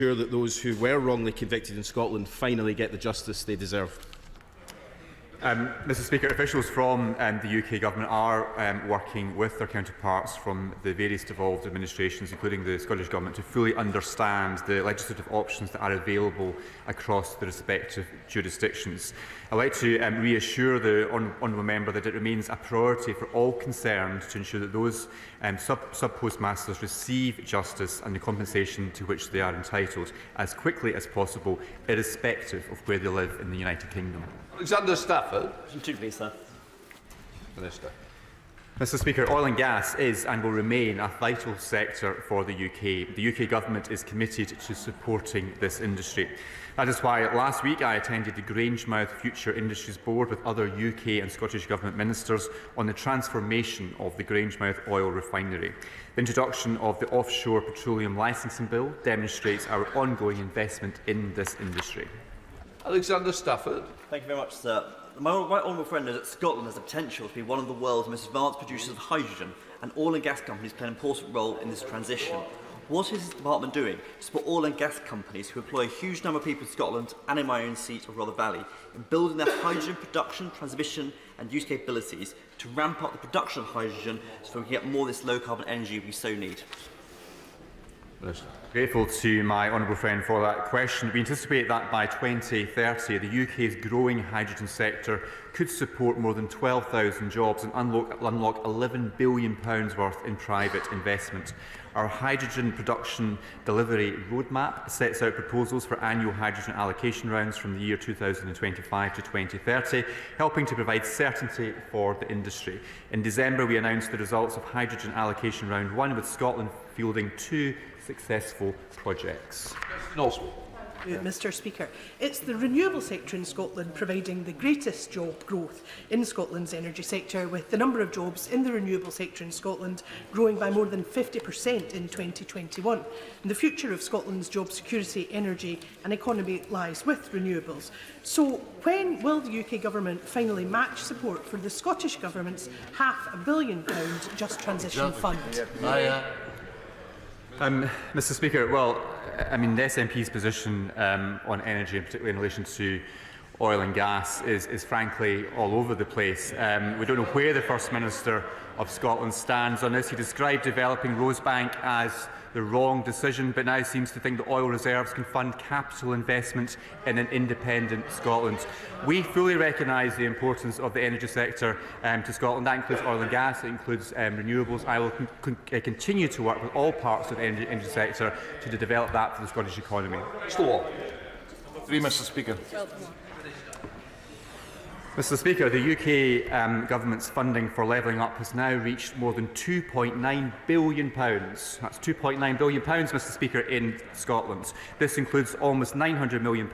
ensure that those who were wrongly convicted in Scotland finally get the justice they deserve? Mr Speaker, officials from the UK Government are working with their counterparts from the various devolved administrations, including the Scottish Government, to fully understand the legislative options that are available across the respective jurisdictions. I would like to reassure the honourable member that it remains a priority for all concerned to ensure that those sub-postmasters receive justice and the compensation to which they are entitled as quickly as possible, irrespective of where they live in the United Kingdom. Alexander Stafford. Please, sir. Minister. Mr Speaker, oil and gas is and will remain a vital sector for the UK. The UK Government is committed to supporting this industry. That is why last week I attended the Grangemouth Future Industries Board with other UK and Scottish Government ministers on the transformation of the Grangemouth oil refinery. The introduction of the Offshore Petroleum Licensing Bill demonstrates our ongoing investment in this industry. Alexander Stafford. Thank you very much, sir. My honourable friend knows that Scotland has the potential to be one of the world's most advanced producers of hydrogen, and oil and gas companies play an important role in this transition. What is his department doing to support oil and gas companies who employ a huge number of people in Scotland and in my own seat of Rother Valley in building their hydrogen production, transmission and use capabilities to ramp up the production of hydrogen so we can get more of this low-carbon energy we so need? Minister. Grateful to my honourable friend for that question. We anticipate that by 2030 the UK's growing hydrogen sector could support more than 12,000 jobs and unlock £11 billion worth in private investment. Our hydrogen production delivery roadmap sets out proposals for annual hydrogen allocation rounds from the year 2025 to 2030, helping to provide certainty for the industry. In December, we announced the results of hydrogen allocation round 1, with Scotland fielding 2 successful projects. Mr Speaker, it's the renewable sector in Scotland providing the greatest job growth in Scotland's energy sector, with the number of jobs in the renewable sector in Scotland growing by more than 50% in 2021. And the future of Scotland's job security, energy and economy lies with renewables. So when will the UK Government finally match support for the Scottish Government's £500 million Just Transition Fund? Mr Speaker, well, I mean, the SNP's position on energy, and particularly in relation to oil and gas, is frankly all over the place. We don't know where the First Minister of Scotland stands on this. He described developing Rosebank as the wrong decision, but now seems to think that oil reserves can fund capital investment in an independent Scotland. We fully recognise the importance of the energy sector to Scotland. That includes oil and gas, it includes renewables. I will continue to work with all parts of the energy sector to develop that for the Scottish economy. Mr Speaker. Mr Speaker, the UK Government's funding for levelling up has now reached more than £2.9 billion. That's £2.9 billion, Mr Speaker, in Scotland. This includes almost £900 million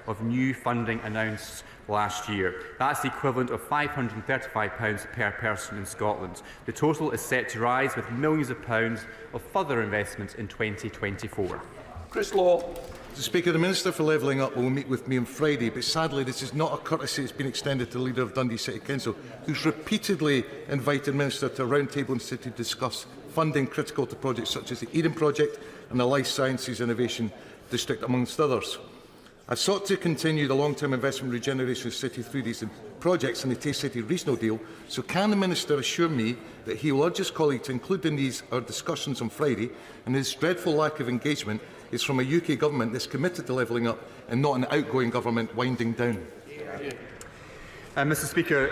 of new funding announced last year. That's the equivalent of £535 per person in Scotland. The total is set to rise with millions of pounds of further investment in 2024. Chris Law. Mr Speaker, the Minister for Levelling Up will meet with me on Friday, but sadly this is not a courtesy that has been extended to the Leader of Dundee City Council, who has repeatedly invited the Minister to a round table in the City to discuss funding critical to projects such as the Eden Project and the Life Sciences Innovation District, amongst others. I sought to continue the long-term investment regeneration of the City through these projects in the Tay City regional deal, so can the Minister assure me that he will urge his colleague to include in our discussions on Friday, and his dreadful lack of engagement is from a UK Government that is committed to levelling up and not an outgoing government winding down? Mr Speaker,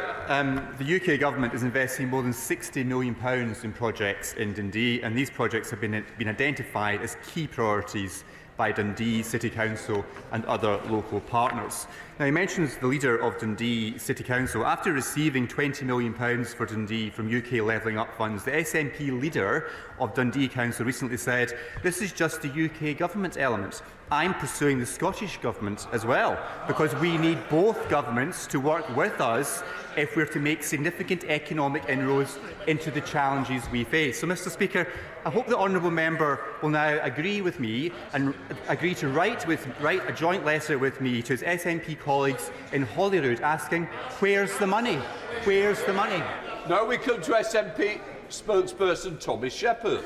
the UK Government is investing more than £60 million in projects in Dundee, and these projects have been identified as key priorities by Dundee City Council and other local partners. Now, he mentions the leader of Dundee City Council. After receiving £20 million for Dundee from UK Levelling Up funds, the SNP leader of Dundee Council recently said, "This is just the UK Government element. I'm pursuing the Scottish Government as well, because we need both governments to work with us if we're to make significant economic inroads into the challenges we face." So, Mr Speaker, I hope the honourable member will now agree with me and agree to write a joint letter with me to his SNP colleagues in Holyrood asking, where's the money? Where's the money? Now we come to SNP spokesperson Tommy Shepherd.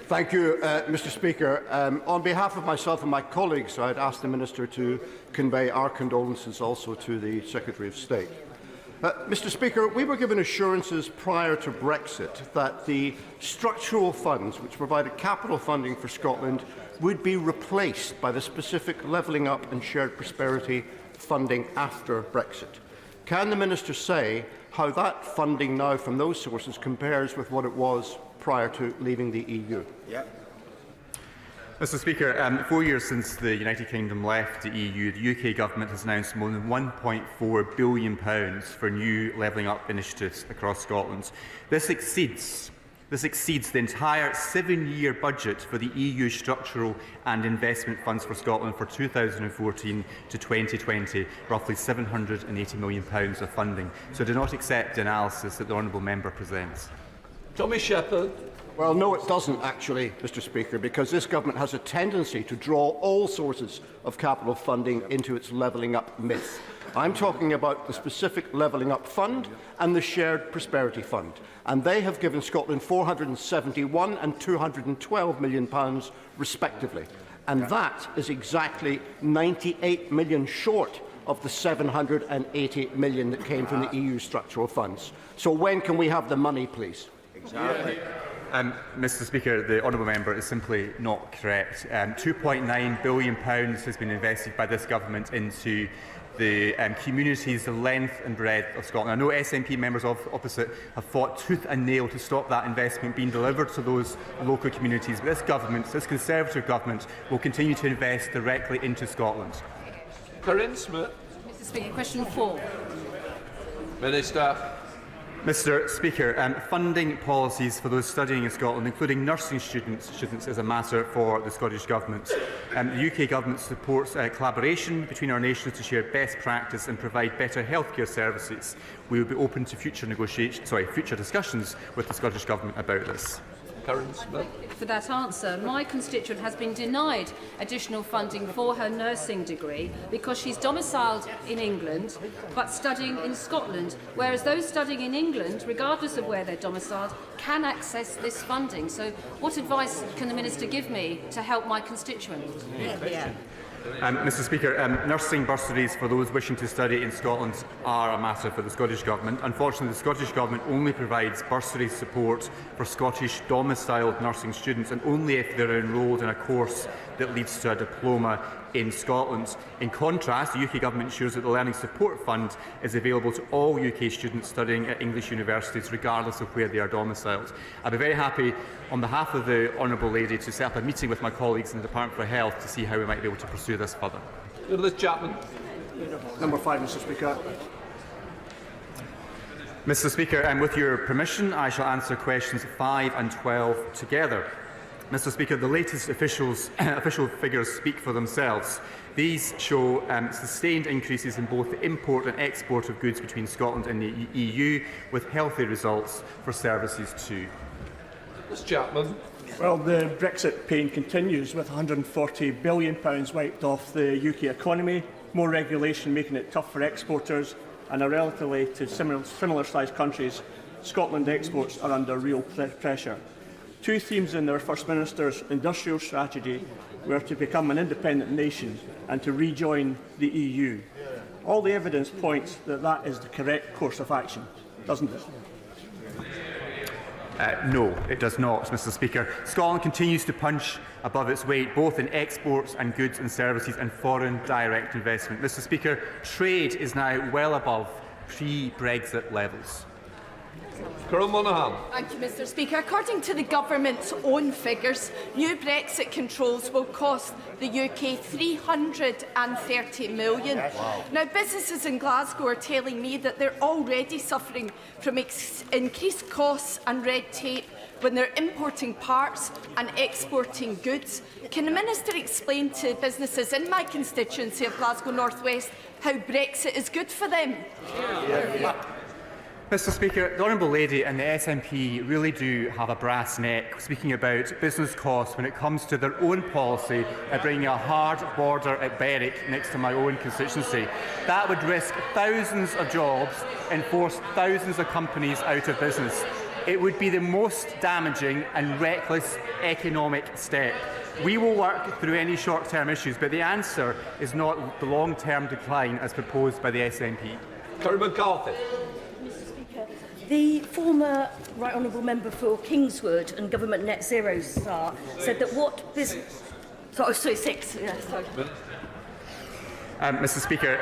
Thank you, Mr Speaker. On behalf of myself and my colleagues, I'd ask the Minister to convey our condolences also to the Secretary of State. Mr Speaker, we were given assurances prior to Brexit that the structural funds, which provided capital funding for Scotland, would be replaced by the specific levelling up and shared prosperity funding after Brexit. Can the Minister say how that funding now from those sources compares with what it was prior to leaving the EU? Mr Speaker, 4 years since the United Kingdom left the EU, the UK Government has announced more than £1.4 billion for new levelling up initiatives across Scotland. This exceeds the entire 7-year budget for the EU structural and investment funds for Scotland for 2014 to 2020, roughly £780 million of funding. So do not accept the analysis that the honourable member presents. Tommy Shepherd. Well, no, it doesn't actually, Mr Speaker, because this government has a tendency to draw all sources of capital funding into its levelling up myth. I'm talking about the specific levelling up fund and the shared prosperity fund, and they have given Scotland £471 and £212 million respectively, and that is exactly £98 million short of the £780 million that came from the EU structural funds. So when can we have the money, please? Exactly. Mr Speaker, the honourable member is simply not correct. £2.9 billion has been invested by this government into the communities, the length and breadth of Scotland. I know SNP members opposite have fought tooth and nail to stop that investment being delivered to those local communities, but this government, this Conservative government, will continue to invest directly into Scotland. Corinne Smith. Mr Speaker, question 4. Minister. Mr Speaker, funding policies for those studying in Scotland, including nursing students, is a matter for the Scottish Government. The UK Government supports collaboration between our nations to share best practice and provide better healthcare services. We will be open to future discussions with the Scottish Government about this. For that answer. My constituent has been denied additional funding for her nursing degree because she's domiciled in England but studying in Scotland, whereas those studying in England, regardless of where they're domiciled, can access this funding. So what advice can the Minister give me to help my constituent? Mr Speaker, nursing bursaries for those wishing to study in Scotland are a matter for the Scottish Government. Unfortunately, the Scottish Government only provides bursary support for Scottish domiciled nursing students, and only if they're enrolled in a course that leads to a diploma in Scotland. In contrast, the UK Government ensures that the Learning Support Fund is available to all UK students studying at English universities, regardless of where they are domiciled. I'd be very happy, on behalf of the Honourable Lady, to set up a meeting with my colleagues in the Department for Health to see how we might be able to pursue this further. Liz Chapman. Number 5, Mr Speaker. Mr Speaker, with your permission, I shall answer questions 5 and 12 together. Mr Speaker, the latest official figures speak for themselves. These show sustained increases in both the import and export of goods between Scotland and the EU, with healthy results for services too. Liz Chapman. Well, the Brexit pain continues, with £140 billion wiped off the UK economy, more regulation making it tough for exporters, and relatively to similar-sized countries, Scotland exports are under real pressure. Two themes in their First Minister's industrial strategy were to become an independent nation and to rejoin the EU. All the evidence points that that is the correct course of action, doesn't it? No, it does not, Mr Speaker. Scotland continues to punch above its weight, both in exports and goods and services and foreign direct investment. Mr Speaker, trade is now well above pre-Brexit levels. Thank you, Mr Speaker. According to the Government's own figures, new Brexit controls will cost the UK £330 million. Wow. Now, businesses in Glasgow are telling me that they're already suffering from increased costs and red tape when they're importing parts and exporting goods. Can the Minister explain to businesses in my constituency of Glasgow North West how Brexit is good for them? Mr Speaker, the Honourable Lady and the SNP really do have a brass neck speaking about business costs when it comes to their own policy of bringing a hard border at Berwick next to my own constituency. That would risk thousands of jobs and force thousands of companies out of business. it would be the most damaging and reckless economic step. We will work through any short-term issues, but the answer is not the long-term decline as proposed by the SNP. Tory McCarthy. The former Right Honourable Member for Kingswood and Government Net Zero star said that what business... Sorry, six. Yeah, sorry. Mr Speaker,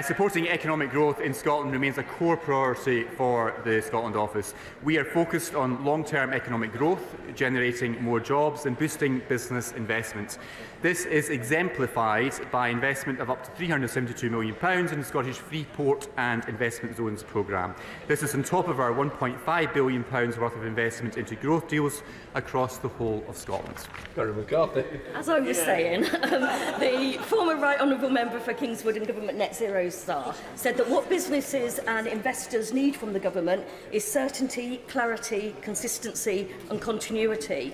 supporting economic growth in Scotland remains a core priority for the Scotland Office. We are focused on long-term economic growth, generating more jobs and boosting business investment. This is exemplified by investment of up to £372 million in the Scottish Free Port and Investment Zones programme. This is on top of our £1.5 billion worth of investment into growth deals across the whole of Scotland. Tory McCarthy. As I was saying, the former Right Honourable Member for Kingswood and Government Net Zero star said that what businesses and investors need from the government is certainty, clarity, consistency and continuity.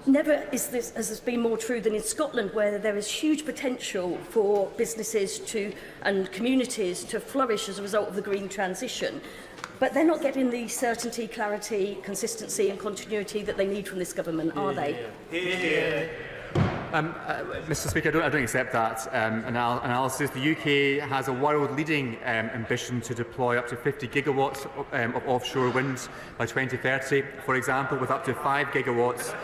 Never has this been more true than in Scotland, where there is huge potential for businesses and communities to flourish as a result of the green transition. But they're not getting the certainty, clarity, consistency and continuity that they need from this government, are they? Mr Speaker, I don't accept that analysis. The UK has a world-leading ambition to deploy up to 50 gigawatts of offshore wind by 2030, for example, with up to 5 gigawatts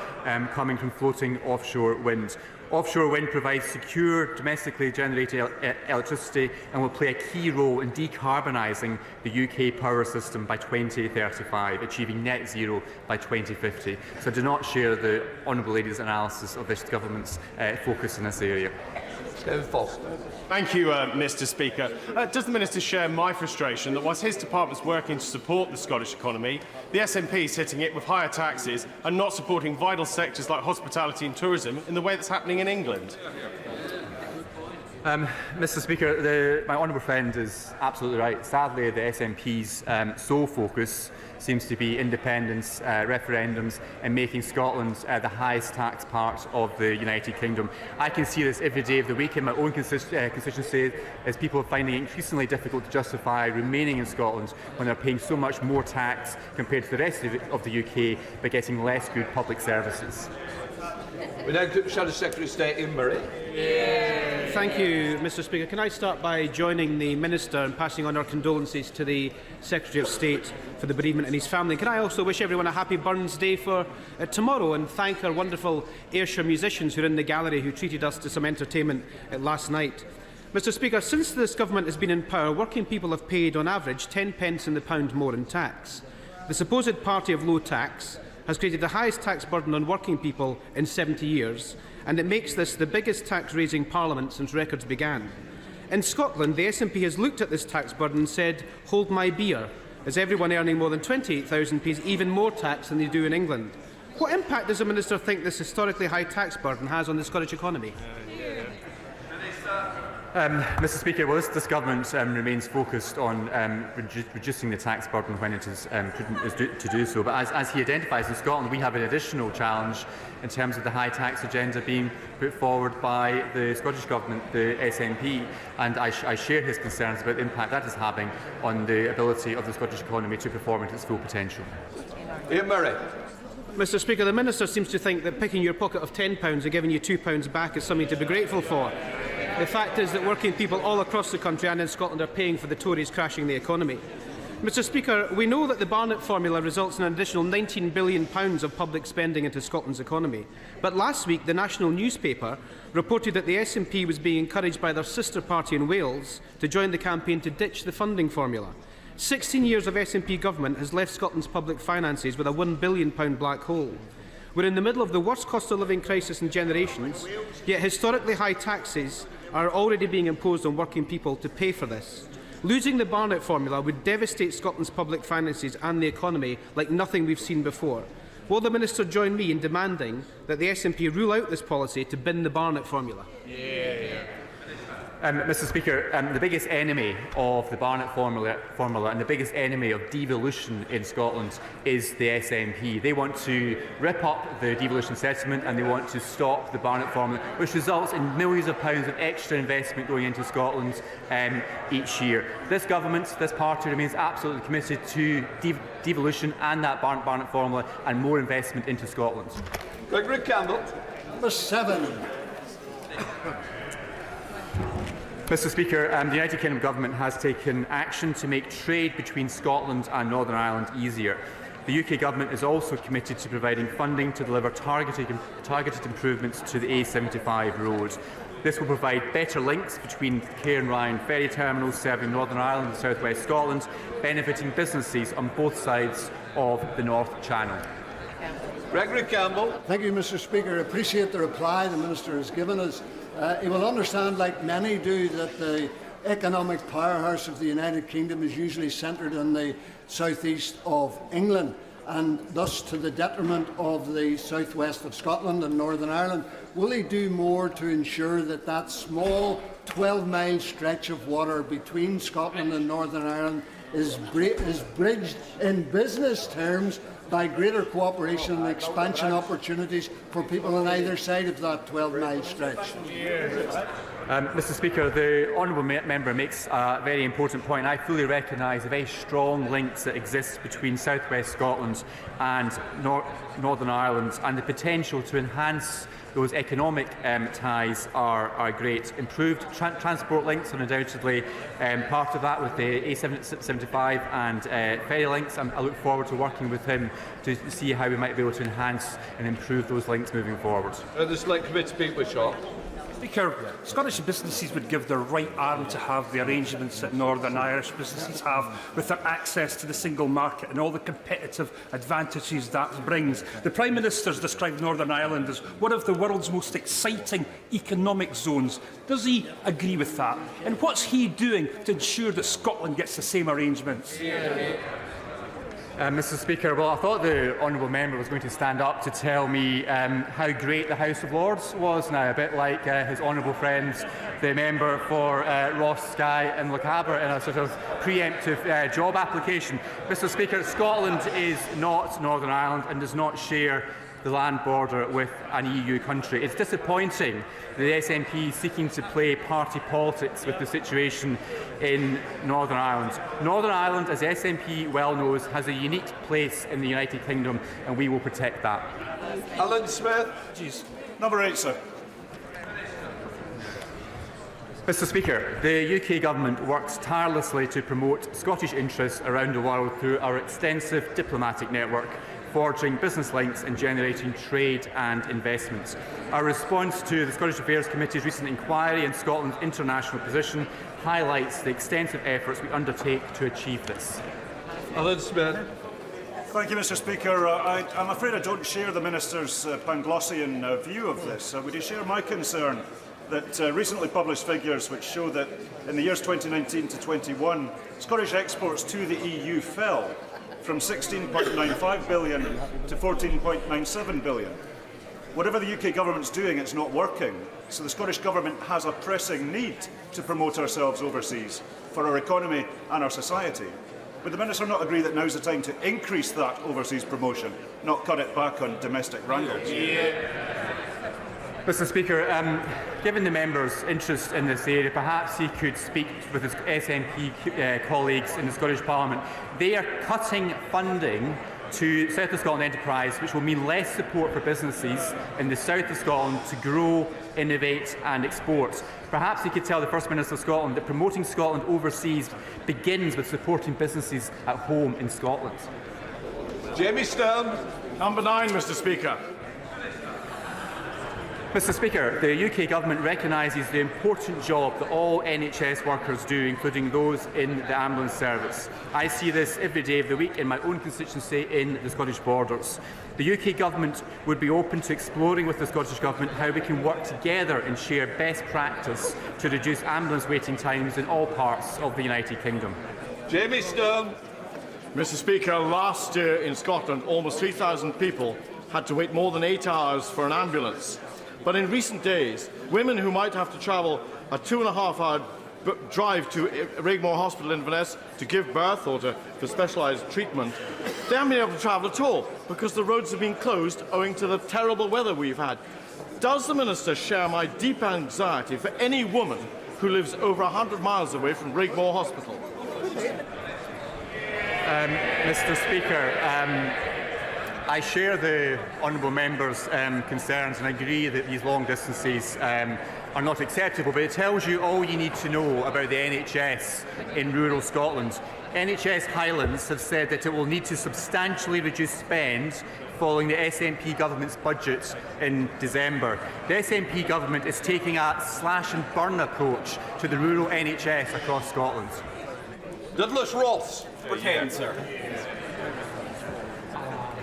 coming from floating offshore wind. Offshore wind provides secure, domestically generated electricity and will play a key role in decarbonising the UK power system by 2035, achieving net zero by 2050. So I do not share the Honourable Lady's analysis of this government's focus in this area. Thank you, Mr Speaker. Does the Minister share my frustration that whilst his department's working to support the Scottish economy, the SNP is hitting it with higher taxes and not supporting vital sectors like hospitality and tourism in the way that's happening in England? Mr Speaker, my honourable friend is absolutely right. Sadly, the SNP's sole focus seems to be independence, referendums and making Scotland the highest tax part of the United Kingdom. I can see this every day of the week in my own constituency as people are finding it increasingly difficult to justify remaining in Scotland when they're paying so much more tax compared to the rest of the UK but getting less good public services. We now go to Shadow Secretary of State Ian Murray. Thank you, Mr Speaker. Can I start by joining the Minister and passing on our condolences to the Secretary of State for the bereavement and his family. Can I also wish everyone a happy Burns Day for tomorrow and thank our wonderful Ayrshire musicians who are in the gallery who treated us to some entertainment last night. Mr Speaker, since this government has been in power, working people have paid on average 10 pence in the pound more in tax. The supposed party of low tax has created the highest tax burden on working people in 70 years, and it makes this the biggest tax-raising parliament since records began. In Scotland, the SNP has looked at this tax burden and said, hold my beer, as everyone earning more than £28,000 pays even more tax than they do in England. What impact does the Minister think this historically high tax burden has on the Scottish economy? Mr Speaker, well, this government remains focused on reducing the tax burden when it is prudent to do so. But as he identifies, in Scotland we have an additional challenge in terms of the high tax agenda being put forward by the Scottish Government, the SNP, and I share his concerns about the impact that is having on the ability of the Scottish economy to perform at its full potential. Ian Murray. Mr Speaker, the Minister seems to think that picking your pocket of £10 and giving you £2 back is something to be grateful for. The fact is that working people all across the country and in Scotland are paying for the Tories crashing the economy. Mr Speaker, we know that the Barnet formula results in an additional £19 billion of public spending into Scotland's economy. But last week, the national newspaper reported that the SNP was being encouraged by their sister party in Wales to join the campaign to ditch the funding formula. 16 years of SNP government has left Scotland's public finances with a £1 billion black hole. We're in the middle of the worst cost of living crisis in generations, yet historically high taxes are already being imposed on working people to pay for this. Losing the Barnet formula would devastate Scotland's public finances and the economy like nothing we've seen before. Will the Minister join me in demanding that the SNP rule out this policy to bin the Barnet formula? Mr Speaker, the biggest enemy of the Barnet formula and the biggest enemy of devolution in Scotland is the SNP. They want to rip up the devolution settlement and they want to stop the Barnet formula, which results in millions of pounds of extra investment going into Scotland each year. This government, this party remains absolutely committed to devolution and that Barnet formula and more investment into Scotland. Gregory Campbell. Number 7. Mr Speaker, the United Kingdom Government has taken action to make trade between Scotland and Northern Ireland easier. The UK Government is also committed to providing funding to deliver targeted improvements to the A75 road. This will provide better links between Cairn-Ryan ferry terminals serving Northern Ireland and South West Scotland, benefiting businesses on both sides of the North Channel. Gregory Campbell. Thank you, Mr Speaker. I appreciate the reply the Minister has given us. He will understand, like many do, that the economic powerhouse of the United Kingdom is usually centred in the south-east of England, and thus to the detriment of the south-west of Scotland and Northern Ireland. Will he do more to ensure that that small 12-mile stretch of water between Scotland and Northern Ireland is bridged in business terms by greater cooperation and expansion opportunities for people on either side of that 12-mile stretch? Mr Speaker, the honourable member makes a very important point. I fully recognise the very strong links that exist between South West Scotland and Northern Ireland, and the potential to enhance those economic ties are great. Improved transport links are undoubtedly part of that with the A75 and ferry links. I look forward to working with him to see how we might be able to enhance and improve those links moving forward. The Select Committee Speaker, Shaw. Speaker, Scottish businesses would give their right arm to have the arrangements that Northern Irish businesses have with their access to the single market and all the competitive advantages that brings. The Prime Minister's described Northern Ireland as one of the world's most exciting economic zones. Does he agree with that? And what's he doing to ensure that Scotland gets the same arrangements? Mr Speaker, well, I thought the honourable member was going to stand up to tell me how great the House of Lords was now, a bit like his honourable friend, the member for Ross, Skye and Lochaber, in a sort of preemptive job application. Mr Speaker, Scotland is not Northern Ireland and does not share the land border with an EU country. It's disappointing that the SNP is seeking to play party politics with the situation in Northern Ireland. Northern Ireland, as the SNP well knows, has a unique place in the United Kingdom, and we will protect that. Alan Smith. Number 8, sir. Mr Speaker, the UK Government works tirelessly to promote Scottish interests around the world through our extensive diplomatic network, forging business links and generating trade and investments. Our response to the Scottish Affairs Committee's recent inquiry in Scotland's international position highlights the extensive efforts we undertake to achieve this. Alan Smith. Thank you, Mr Speaker. I'm afraid I don't share the Minister's Panglossian view of this. Would you share my concern that recently published figures which show that in the years 2019 to 21, Scottish exports to the EU fell from 16.95 billion to 14.97 billion. Whatever the UK Government's doing, it's not working. So the Scottish Government has a pressing need to promote ourselves overseas for our economy and our society. Would the Minister not agree that now's the time to increase that overseas promotion, not cut it back on domestic wrangles? Mr Speaker, given the member's interest in this area, perhaps he could speak with his SNP colleagues in the Scottish Parliament. They are cutting funding to South of Scotland Enterprise, which will mean less support for businesses in the south of Scotland to grow, innovate and export. Perhaps he could tell the First Minister of Scotland that promoting Scotland overseas begins with supporting businesses at home in Scotland. Jamie Stone. Number 9, Mr Speaker. Mr Speaker, the UK Government recognises the important job that all NHS workers do, including those in the ambulance service. I see this every day of the week in my own constituency in the Scottish Borders. The UK Government would be open to exploring with the Scottish Government how we can work together and share best practice to reduce ambulance waiting times in all parts of the United Kingdom. Jamie Stone. Mr Speaker, last year in Scotland, almost 3,000 people had to wait more than 8 hours for an ambulance. But in recent days, women who might have to travel a 2.5-hour drive to Rigmore Hospital in Inverness to give birth or for specialised treatment, they haven't been able to travel at all because the roads have been closed owing to the terrible weather we've had. Does the Minister share my deep anxiety for any woman who lives over 100 miles away from Rigmore Hospital? Mr Speaker, I share the honourable member's concerns and agree that these long distances are not acceptable, but it tells you all you need to know about the NHS in rural Scotland. NHS Highlands have said that it will need to substantially reduce spend following the SNP government's budget in December. The SNP government is taking a slash-and-burn approach to the rural NHS across Scotland. Douglas Ross. Sir.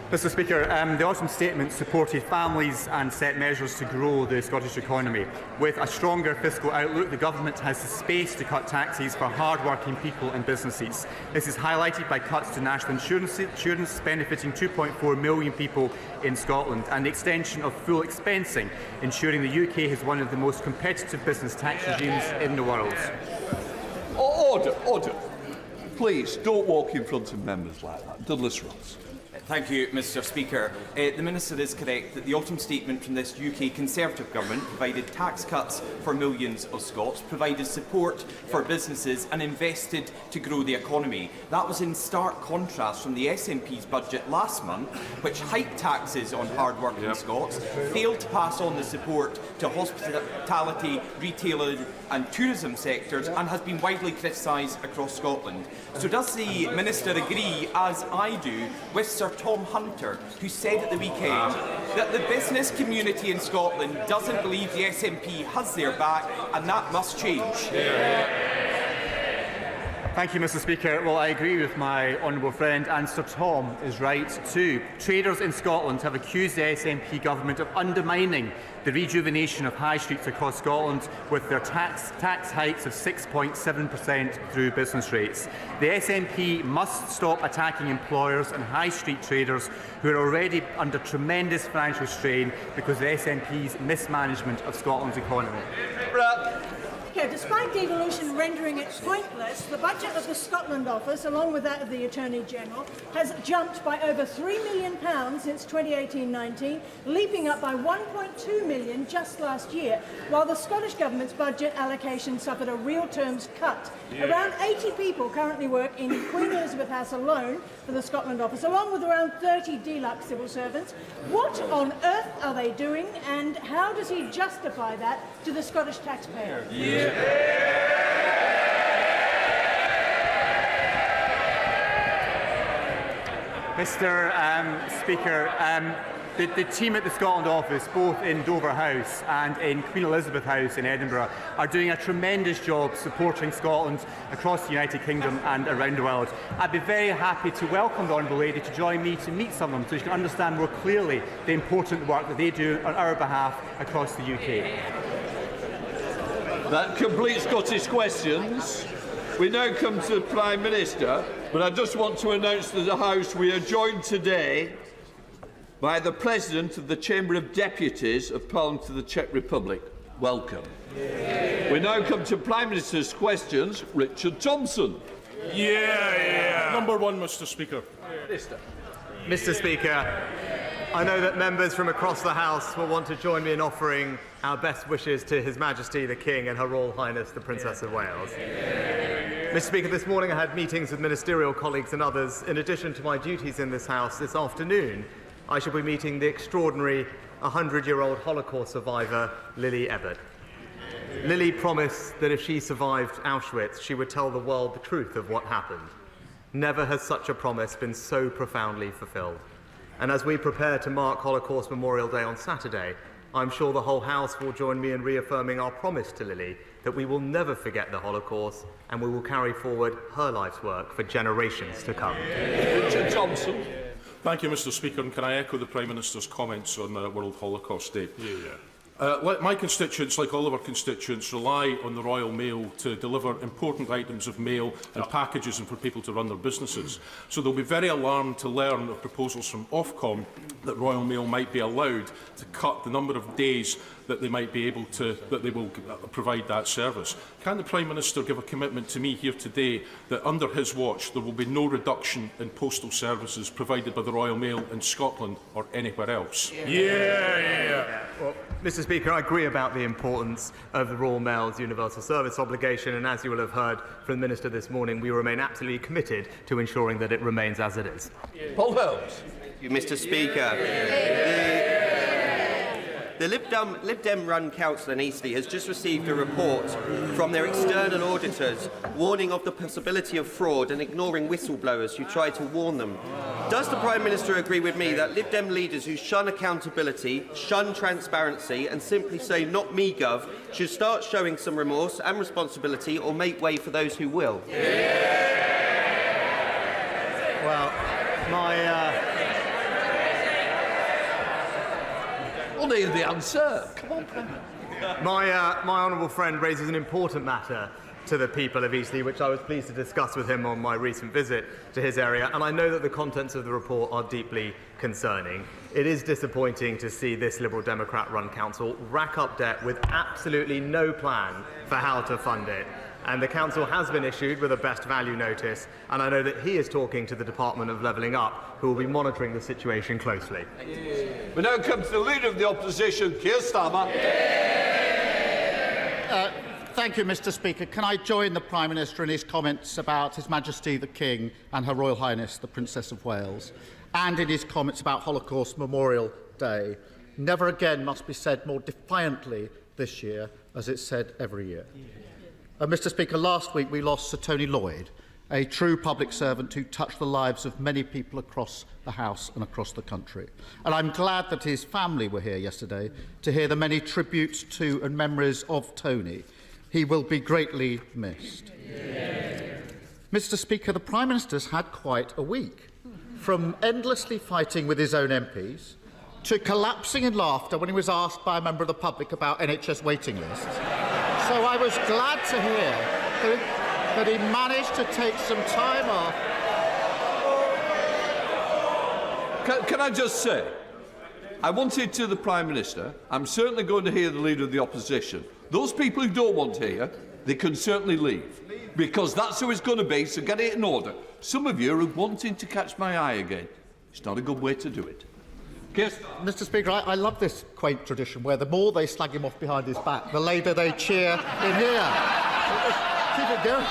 Mr Speaker, the autumn statement supported families and set measures to grow the Scottish economy. With a stronger fiscal outlook, the Government has the space to cut taxes for hard-working people and businesses. This is highlighted by cuts to national insurance benefiting 2.4 million people in Scotland, and the extension of full expensing, ensuring the UK has one of the most competitive business tax regimes in the world. Order, order. Please, don't walk in front of members like that. Douglas Ross. Thank you, Mr Speaker. The Minister is correct that the autumn statement from this UK Conservative government provided tax cuts for millions of Scots, provided support for businesses and invested to grow the economy. That was in stark contrast from the SNP's budget last month, which hiked taxes on hard-working Scots, failed to pass on the support to hospitality, retail and tourism sectors, and has been widely criticised across Scotland. So does the Minister agree, as I do, with Sir Tom Hunter, who said at the weekend that the business community in Scotland doesn't believe the SNP has their back, and that must change? Thank you, Mr Speaker. Well, I agree with my honourable friend, and Sir Tom is right too. Traders in Scotland have accused the SNP government of undermining the rejuvenation of high streets across Scotland with their tax hikes of 6.7% through business rates. The SNP must stop attacking employers and high street traders who are already under tremendous financial strain because of the SNP's mismanagement of Scotland's economy. Despite devolution rendering it pointless, the budget of the Scotland Office, along with that of the Attorney-General, has jumped by over £3 million since 2018-19, leaping up by £1.2 million just last year, while the Scottish Government's budget allocation suffered a real terms cut. Around 80 people currently work in Queen Elizabeth House alone for the Scotland Office, along with around 30 deluxe civil servants. What on earth are they doing, and how does he justify that to the Scottish taxpayer? Mr Speaker, the team at the Scotland Office, both in Dover House and in Queen Elizabeth House in Edinburgh, are doing a tremendous job supporting Scotland across the United Kingdom and around the world. I'd be very happy to welcome the Honourable Lady to join me to meet some of them so you can understand more clearly the important work that they do on our behalf across the UK. That completes Scottish questions. We now come to the Prime Minister, but I just want to announce to the House we are joined today by the President of the Chamber of Deputies of Parliament of the Czech Republic. Welcome. We now come to Prime Minister's questions. Richard Thompson. Number one, Mr Speaker. Mr Speaker, I know that members from across the House will want to join me in offering our best wishes to His Majesty the King and Her Royal Highness the Princess of Wales. Mr Speaker, this morning I had meetings with ministerial colleagues and others. In addition to my duties in this House this afternoon, I shall be meeting the extraordinary 100-year-old Holocaust survivor, Lily Ebbert. Lily promised that if she survived Auschwitz, she would tell the world the truth of what happened. Never has such a promise been so profoundly fulfilled. And as we prepare to mark Holocaust Memorial Day on Saturday, I'm sure the whole House will join me in reaffirming our promise to Lily that we will never forget the Holocaust and we will carry forward her life's work for generations to come. Richard Thompson. Thank you, Mr Speaker, and can I echo the Prime Minister's comments on World Holocaust Day? My constituents, like all of our constituents, rely on the Royal Mail to deliver important items of mail and packages and for people to run their businesses. So they'll be very alarmed to learn of proposals from Ofcom that Royal Mail might be allowed to cut the number of days that they might be able to, that they will provide that service. Can the Prime Minister give a commitment to me here today that under his watch there will be no reduction in postal services provided by the Royal Mail in Scotland or anywhere else? Well, Mr Speaker, I agree about the importance of the Royal Mail's universal service obligation, and as you will have heard from the Minister this morning, we remain absolutely committed to ensuring that it remains as it is. Paul Holmes. Thank you, Mr Speaker. The Lib Dem-run council in Eastleigh has just received a report from their external auditors warning of the possibility of fraud and ignoring whistleblowers who try to warn them. Does the Prime Minister agree with me that Lib Dem leaders who shun accountability, shun transparency and simply say "not me, Gov" should start showing some remorse and responsibility or make way for those who will? Well, We'll hear the answer. Come on, Prime. My honourable friend raises an important matter to the people of Eastleigh, which I was pleased to discuss with him on my recent visit to his area, and I know that the contents of the report are deeply concerning. It is disappointing to see this Liberal Democrat-run council rack up debt with absolutely no plan for how to fund it. And the council has been issued with a best value notice, and I know that he is talking to the Department of Levelling Up, who will be monitoring the situation closely. We now come to the Leader of the Opposition, Keir Starmer. Thank you, Mr Speaker. Can I join the Prime Minister in his comments about His Majesty the King and Her Royal Highness the Princess of Wales, and in his comments about Holocaust Memorial Day? Never again must be said more defiantly this year, as it's said every year. Mr Speaker, last week we lost Sir Tony Lloyd, a true public servant who touched the lives of many people across the House and across the country. And I'm glad that his family were here yesterday to hear the many tributes to and memories of Tony. He will be greatly missed. Mr Speaker, the Prime Minister's had quite a week. From endlessly fighting with his own MPs to collapsing in laughter when he was asked by a member of the public about NHS waiting lists. So I was glad to hear that he managed to take some time off. Can I just say, I wanted to the Prime Minister, I'm certainly going to hear the Leader of the Opposition. Those people who don't want to hear, they can certainly leave, because that's how it's going to be, so get it in order. Some of you are wanting to catch my eye again. It's not a good way to do it. Mr Speaker, I love this quaint tradition where the more they slag him off behind his back, the louder they cheer in here. Keep it going.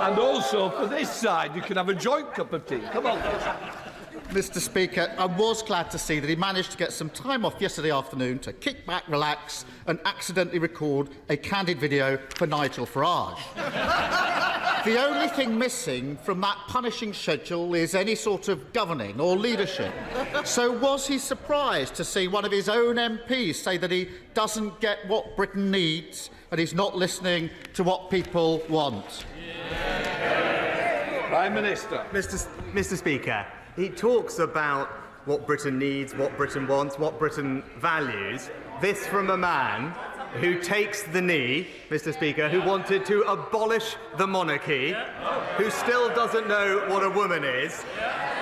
And also, for this side, you can have a joint cup of tea. Come on. Mr Speaker, I was glad to see that he managed to get some time off yesterday afternoon to kick back, relax and accidentally record a candid video for Nigel Farage. The only thing missing from that punishing schedule is any sort of governing or leadership. So was he surprised to see one of his own MPs say that he doesn't get what Britain needs and he's not listening to what people want? Prime Minister. Mr Speaker, he talks about what Britain needs, what Britain wants, what Britain values. This from a man who takes the knee, Mr Speaker, who wanted to abolish the monarchy, who still doesn't know what a woman is,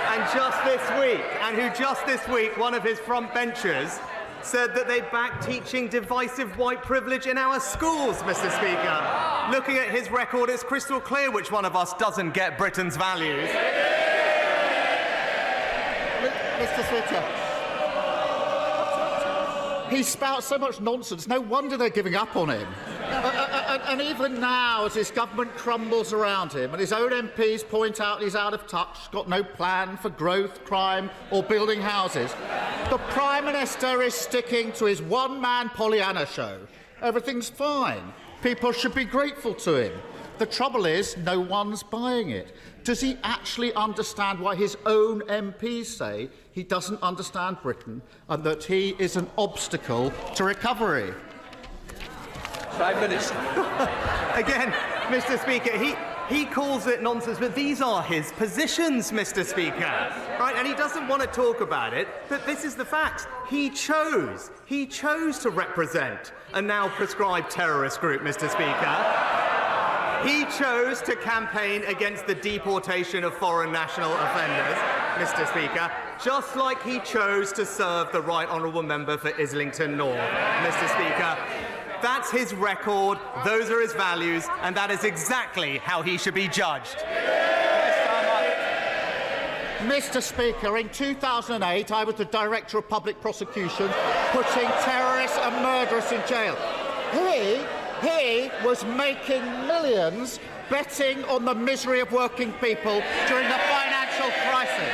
and who just this week, one of his front benchers said that they back teaching divisive white privilege in our schools, Mr Speaker. Looking at his record, it's crystal clear which one of us doesn't get Britain's values. Mr Speaker, he spouts so much nonsense, no wonder they're giving up on him. And even now, as his government crumbles around him and his own MPs point out he's out of touch, got no plan for growth, crime or building houses, the Prime Minister is sticking to his one-man Pollyanna show. Everything's fine. People should be grateful to him. The trouble is, no one's buying it. Does he actually understand why his own MPs say he doesn't understand Britain and that he is an obstacle to recovery? Prime Minister. Again, Mr Speaker, He calls it nonsense, but these are his positions, Mr. Speaker. Right? And he doesn't want to talk about it, but this is the facts. He chose to represent a now prescribed terrorist group, Mr. Speaker. He chose to campaign against the deportation of foreign national offenders, Mr. Speaker, just like he chose to serve the Right Honourable Member for Islington North, Mr. Speaker. That's his record, those are his values, and that is exactly how he should be judged. Mr. Speaker, in 2008, I was the Director of Public Prosecution, putting terrorists and murderers in jail. He was making millions betting on the misery of working people during the financial crisis.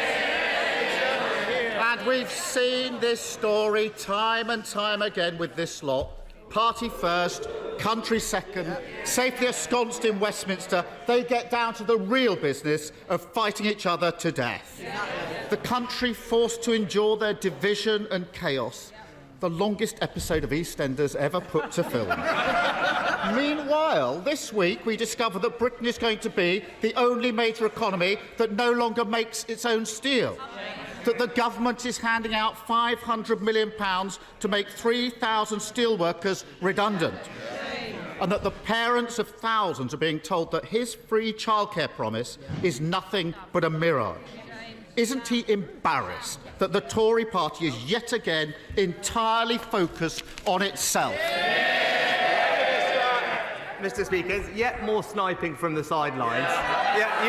And we've seen this story time and time again with this lot. Party first, country second, safely ensconced in Westminster, they get down to the real business of fighting each other to death. The country forced to endure their division and chaos, the longest episode of EastEnders ever put to film. Meanwhile, this week we discover that Britain is going to be the only major economy that no longer makes its own steel. That the government is handing out £500 million to make 3,000 steelworkers redundant. And that the parents of thousands are being told that his free childcare promise is nothing but a mirage. Isn't he embarrassed that the Tory party is yet again entirely focused on itself? Mr. Speaker, there's yet more sniping from the sidelines. Yeah,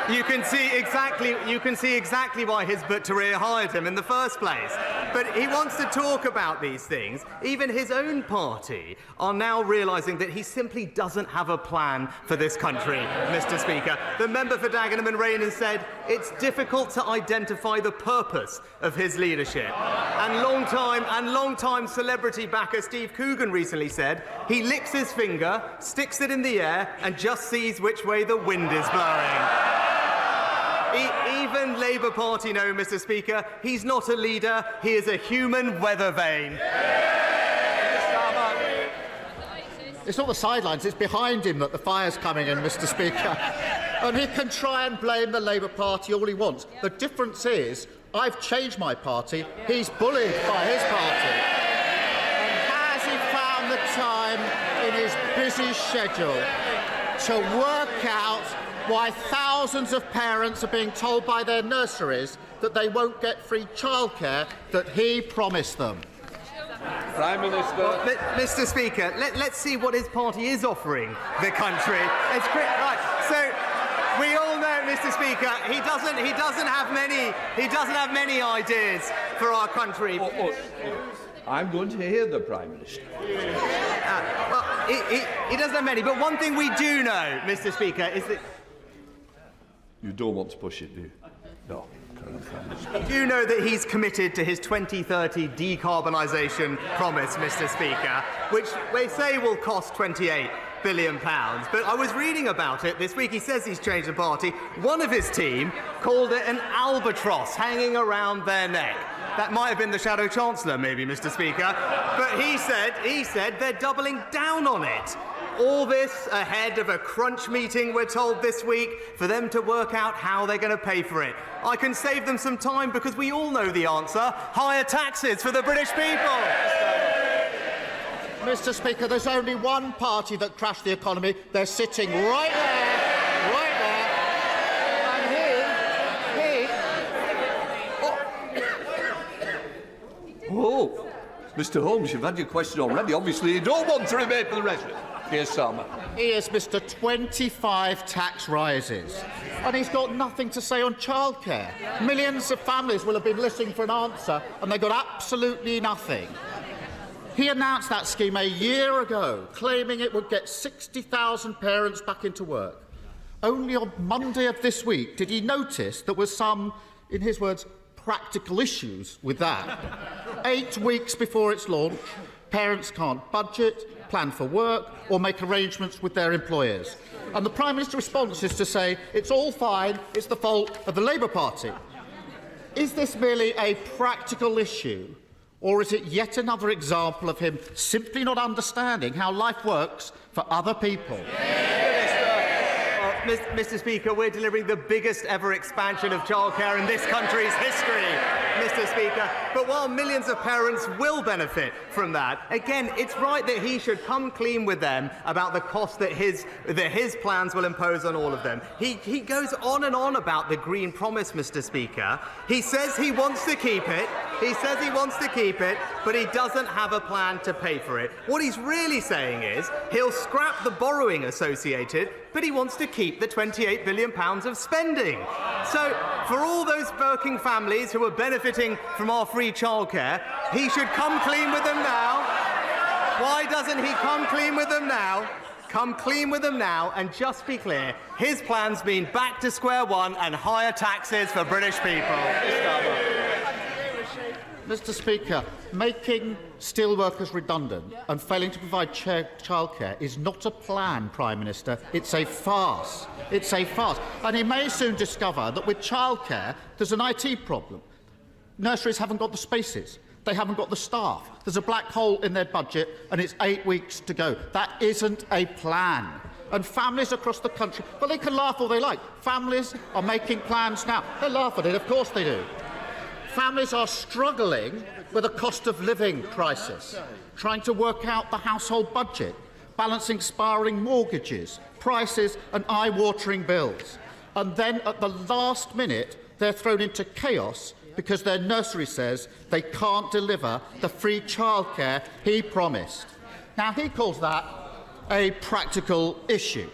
you can see exactly why Hizbut Tahrir hired him in the first place. But he wants to talk about these things. Even his own party are now realising that he simply doesn't have a plan for this country, Mr. Speaker. The member for Dagenham and Rain has said it's difficult to identify the purpose of his leadership. And long-time celebrity backer Steve Coogan recently said he licks his finger, sticks it in the air, and just sees which way the wind is blowing. Even Labour Party know, Mr. Speaker, he's not a leader, he is a human weather vane. It's not the sidelines, it's behind him that the fire's coming in, Mr. Speaker. And he can try and blame the Labour Party all he wants. The difference is, I've changed my party, he's bullied by his party. And has he found the time in his busy schedule to work out why thousands of parents are being told by their nurseries that they won't get free childcare that he promised them? Prime Minister. Well, Mr. Speaker, let's see what his party is offering the country. It's right. So we all know, Mr. Speaker, he doesn't have many ideas for our country. I'm going to hear the Prime Minister. Well, he doesn't have many, but one thing we do know, Mr. Speaker, is that... You don't want to push it, do you? No. Do you know that he's committed to his 2030 decarbonisation promise, Mr. Speaker, which they say will cost £28 billion. But I was reading about it this week. He says he's changed the party. One of his team called it an albatross hanging around their neck. That might have been the Shadow Chancellor, maybe, Mr. Speaker. But he said they're doubling down on it. All this ahead of a crunch meeting, we're told this week, for them to work out how they're going to pay for it. I can save them some time because we all know the answer. Higher taxes for the British people. Mr. Speaker, there's only one party that crashed the economy. They're sitting right there, And Oh, Mr. Holmes, you've had your question already. Obviously, you don't want to remain for the rest of it. Keir Starmer. He is Mr. 25 tax rises. And he's got nothing to say on childcare. Millions of families will have been listening for an answer, and they got absolutely nothing. He announced that scheme a year ago, claiming it would get 60,000 parents back into work. Only on Monday of this week did he notice there was some, in his words, practical issues with that. 8 weeks before its launch, parents can't budget, plan for work or make arrangements with their employers. And the Prime Minister's response is to say it's all fine, it's the fault of the Labour Party. Is this merely a practical issue, Or is it yet another example of him simply not understanding how life works for other people? Mr Speaker, we're delivering the biggest ever expansion of childcare in this country's history, Mr Speaker. But while millions of parents will benefit from that, again, it's right that he should come clean with them about the cost that his plans will impose on all of them. He goes on and on about the Green Promise, Mr Speaker. He says he wants to keep it. But he doesn't have a plan to pay for it. What he's really saying is he'll scrap the borrowing associated, but he wants to keep the £28 billion of spending. So, for all those working families who are benefiting from our free childcare, he should come clean with them now. Why doesn't he come clean with them now? Come clean with them now and just be clear. His plans mean back to square one and higher taxes for British people. Mr Speaker, making steelworkers redundant and failing to provide childcare is not a plan, Prime Minister. It's a farce. It's a farce. And he may soon discover that with childcare, there's an IT problem. Nurseries haven't got the spaces. They haven't got the staff. There's a black hole in their budget, and it's 8 weeks to go. That isn't a plan. And families across the country, well, they can laugh all they like. Families are making plans now. They laugh at it, of course they do. Families are struggling with a cost of living crisis, trying to work out the household budget, balancing spiralling mortgages, prices and eye-watering bills. And then at the last minute, they're thrown into chaos because their nursery says they can't deliver the free childcare he promised. Now, he calls that a practical issue.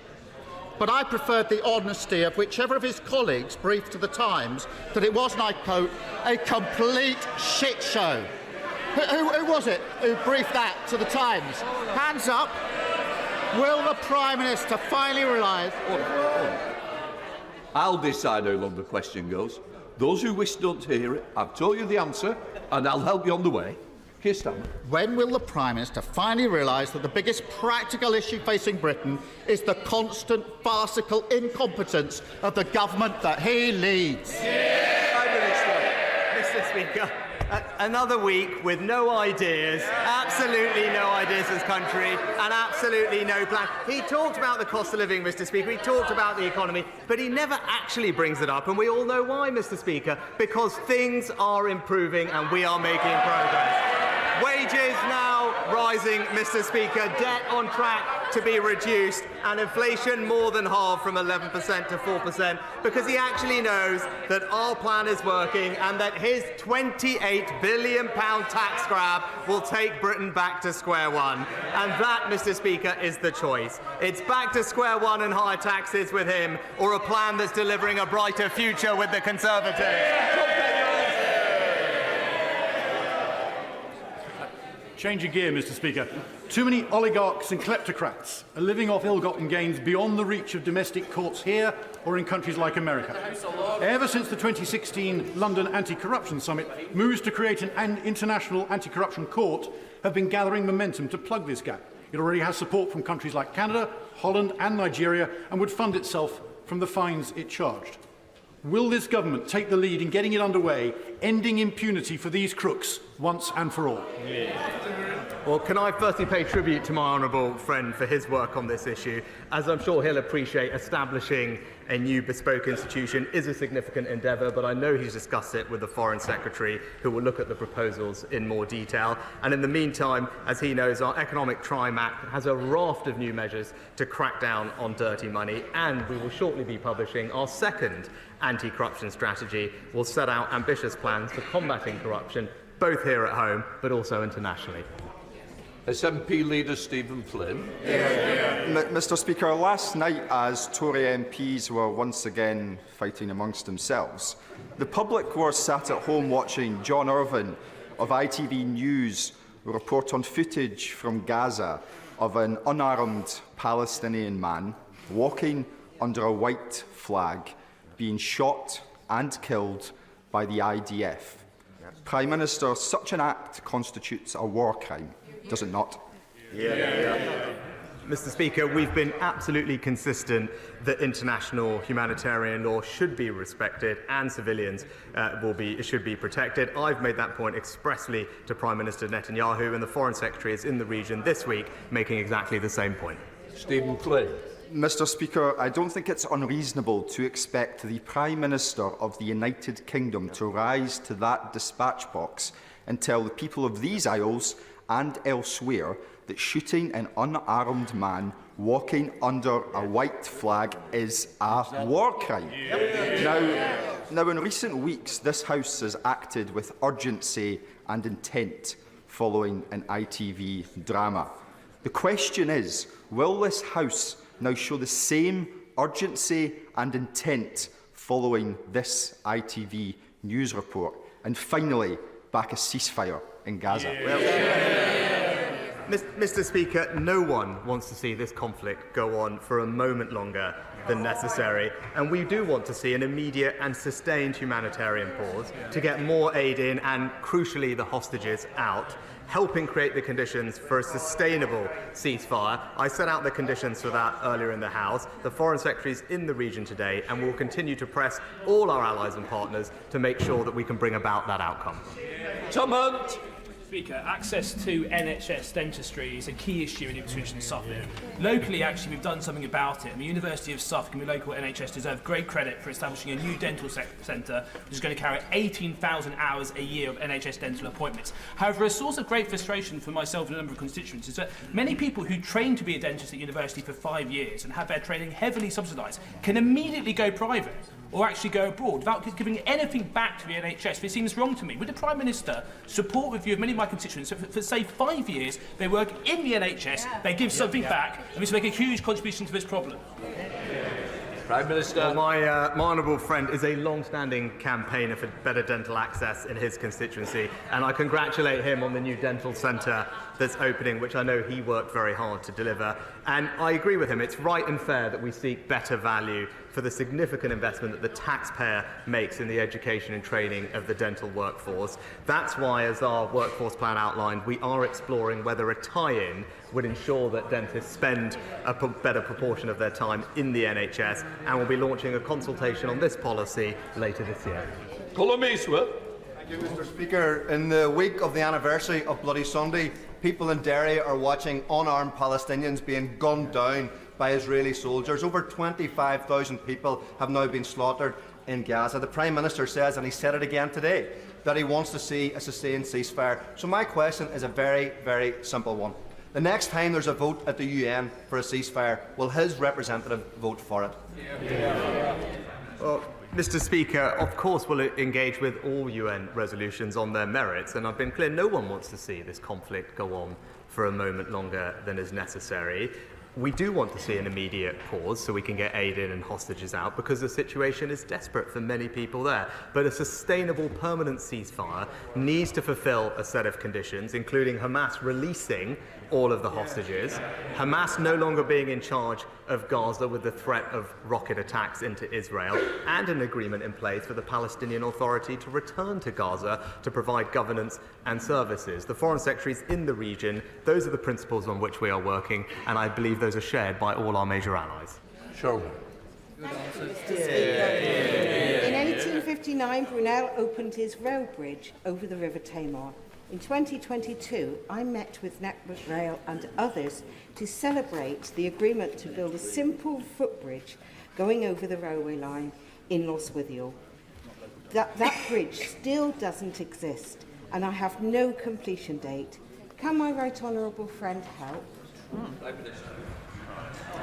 But I preferred the honesty of whichever of his colleagues briefed to the Times that it was, and I quote, a complete shit show. Who was it who briefed that to the Times? Hands up. Will the Prime Minister finally realise... I'll decide how long the question goes. Those who wish not to hear it, I've told you the answer, and I'll help you on the way. Keir Starmer. When will the Prime Minister finally realise that the biggest practical issue facing Britain is the constant farcical incompetence of the government that he leads? Mr Speaker, another week with no ideas, absolutely no ideas as country, and absolutely no plan. He talked about the cost of living, Mr Speaker, he talked about the economy, but he never actually brings it up, and we all know why, Mr Speaker, because things are improving and we are making progress. Wages now rising, Mr Speaker, debt on track to be reduced, and inflation more than halved from 11% to 4%, because he actually knows that our plan is working and that his £28 billion tax grab will take Britain back to square one. And that, Mr Speaker, is the choice. It's back to square one and higher taxes with him, or a plan that's delivering a brighter future with the Conservatives. Changing gear, Mr Speaker. Too many oligarchs and kleptocrats are living off ill-gotten gains beyond the reach of domestic courts here or in countries like America. Ever since the 2016 London Anti-Corruption Summit, moves to create an international anti-corruption court have been gathering momentum to plug this gap. It already has support from countries like Canada, Holland and Nigeria, and would fund itself from the fines it charged. Will this government take the lead in getting it underway, ending impunity for these crooks once and for all? Well, can I firstly pay tribute to my honourable friend for his work on this issue? As I'm sure he'll appreciate, establishing a new bespoke institution is a significant endeavour, but I know he's discussed it with the Foreign Secretary, who will look at the proposals in more detail. And in the meantime, as he knows, our Economic Crime Act has a raft of new measures to crack down on dirty money, and we will shortly be publishing our second anti-corruption strategy. Will set out ambitious plans for combating corruption, both here at home but also internationally. SNP leader Stephen Flynn. Mr Speaker, last night, as Tory MPs were once again fighting amongst themselves, the public were sat at home watching John Irvine of ITV News report on footage from Gaza of an unarmed Palestinian man walking under a white flag, being shot and killed by the IDF. Prime Minister, such an act constitutes a war crime, does it not? Mr. Speaker, we've been absolutely consistent that international humanitarian law should be respected and civilians should be protected. I've made that point expressly to Prime Minister Netanyahu, and the Foreign Secretary is in the region this week making exactly the same point. Stephen Clarke. Mr. Speaker, I don't think it's unreasonable to expect the Prime Minister of the United Kingdom to rise to that dispatch box and tell the people of these Isles and elsewhere that shooting an unarmed man walking under a white flag is a war crime. Now, in recent weeks, this House has acted with urgency and intent following an ITV drama. The question is, will this House now show the same urgency and intent following this ITV news report? And finally, back a ceasefire in Gaza. Mr. Speaker, no one wants to see this conflict go on for a moment longer than necessary, and we do want to see an immediate and sustained humanitarian pause to get more aid in and, crucially, the hostages out, helping create the conditions for a sustainable ceasefire. I set out the conditions for that earlier in the House. The Foreign Secretary is in the region today and will continue to press all our allies and partners to make sure that we can bring about that outcome. Tom Hunt. Speaker, access to NHS dentistry is a key issue in Ipswich and Suffolk. Locally, actually, we've done something about it. And the University of Suffolk and the local NHS deserve great credit for establishing a new dental centre, which is going to carry 18,000 hours a year of NHS dental appointments. However, a source of great frustration for myself and a number of constituents is that many people who train to be a dentist at university for 5 years and have their training heavily subsidised can immediately go private or actually go abroad without giving anything back to the NHS. It seems wrong to me. Would the Prime Minister support with you of many of my constituents that for say 5 years they work in the NHS, they give something back, and this will make a huge contribution to this problem? Prime Minister. Well, my honourable friend is a long-standing campaigner for better dental access in his constituency, and I congratulate him on the new dental centre that's opening, which I know he worked very hard to deliver. And I agree with him. It's right and fair that we seek better value for the significant investment that the taxpayer makes in the education and training of the dental workforce. That's why, as our workforce plan outlined, we are exploring whether a tie-in would ensure that dentists spend a better proportion of their time in the NHS, and we'll be launching a consultation on this policy later this year. Colm Eastwood. Thank you, Mr. Speaker. In the week of the anniversary of Bloody Sunday, people in Derry are watching unarmed Palestinians being gunned down by Israeli soldiers. Over 25,000 people have now been slaughtered in Gaza. The Prime Minister says, and he said it again today, that he wants to see a sustained ceasefire. So my question is a very, very simple one. The next time there's a vote at the UN for a ceasefire, will his representative vote for it? Well, Mr. Speaker, of course we'll engage with all UN resolutions on their merits, and I've been clear no one wants to see this conflict go on for a moment longer than is necessary. We do want to see an immediate pause so we can get aid in and hostages out, because the situation is desperate for many people there. But a sustainable, permanent ceasefire needs to fulfill a set of conditions, including Hamas releasing all of the hostages, Hamas no longer being in charge of Gaza with the threat of rocket attacks into Israel, and an agreement in place for the Palestinian Authority to return to Gaza to provide governance and services. The Foreign Secretary is in the region. Those are the principles on which we are working, and I believe those are shared by all our major allies. Sure. In 1859, Brunel opened his rail bridge over the River Tamar. In 2022, I met with Network Rail and others to celebrate the agreement to build a simple footbridge going over the railway line in Lostwithiel. That bridge still doesn't exist, and I have no completion date. Can my right honourable friend help?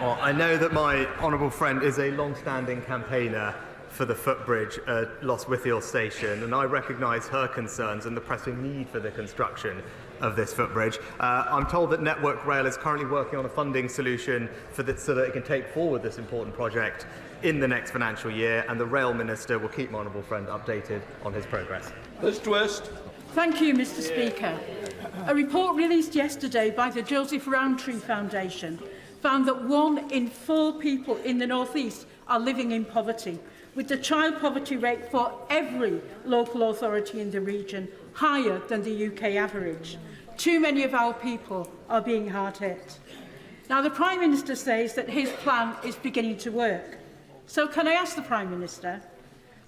Well, I know that my honourable friend is a long-standing campaigner for the footbridge at Lostwithiel station, and I recognise her concerns and the pressing need for the construction of this footbridge. I'm told that Network Rail is currently working on a funding solution for this, so that it can take forward this important project in the next financial year, and the Rail Minister will keep my honourable friend updated on his progress. Ms Twist. Thank you, Mr. Speaker. A report released yesterday by the Joseph Rowntree Foundation found that 1 in 4 people in the North East are living in poverty, with the child poverty rate for every local authority in the region higher than the UK average. Too many of our people are being hard hit. Now, the Prime Minister says that his plan is beginning to work. So can I ask the Prime Minister,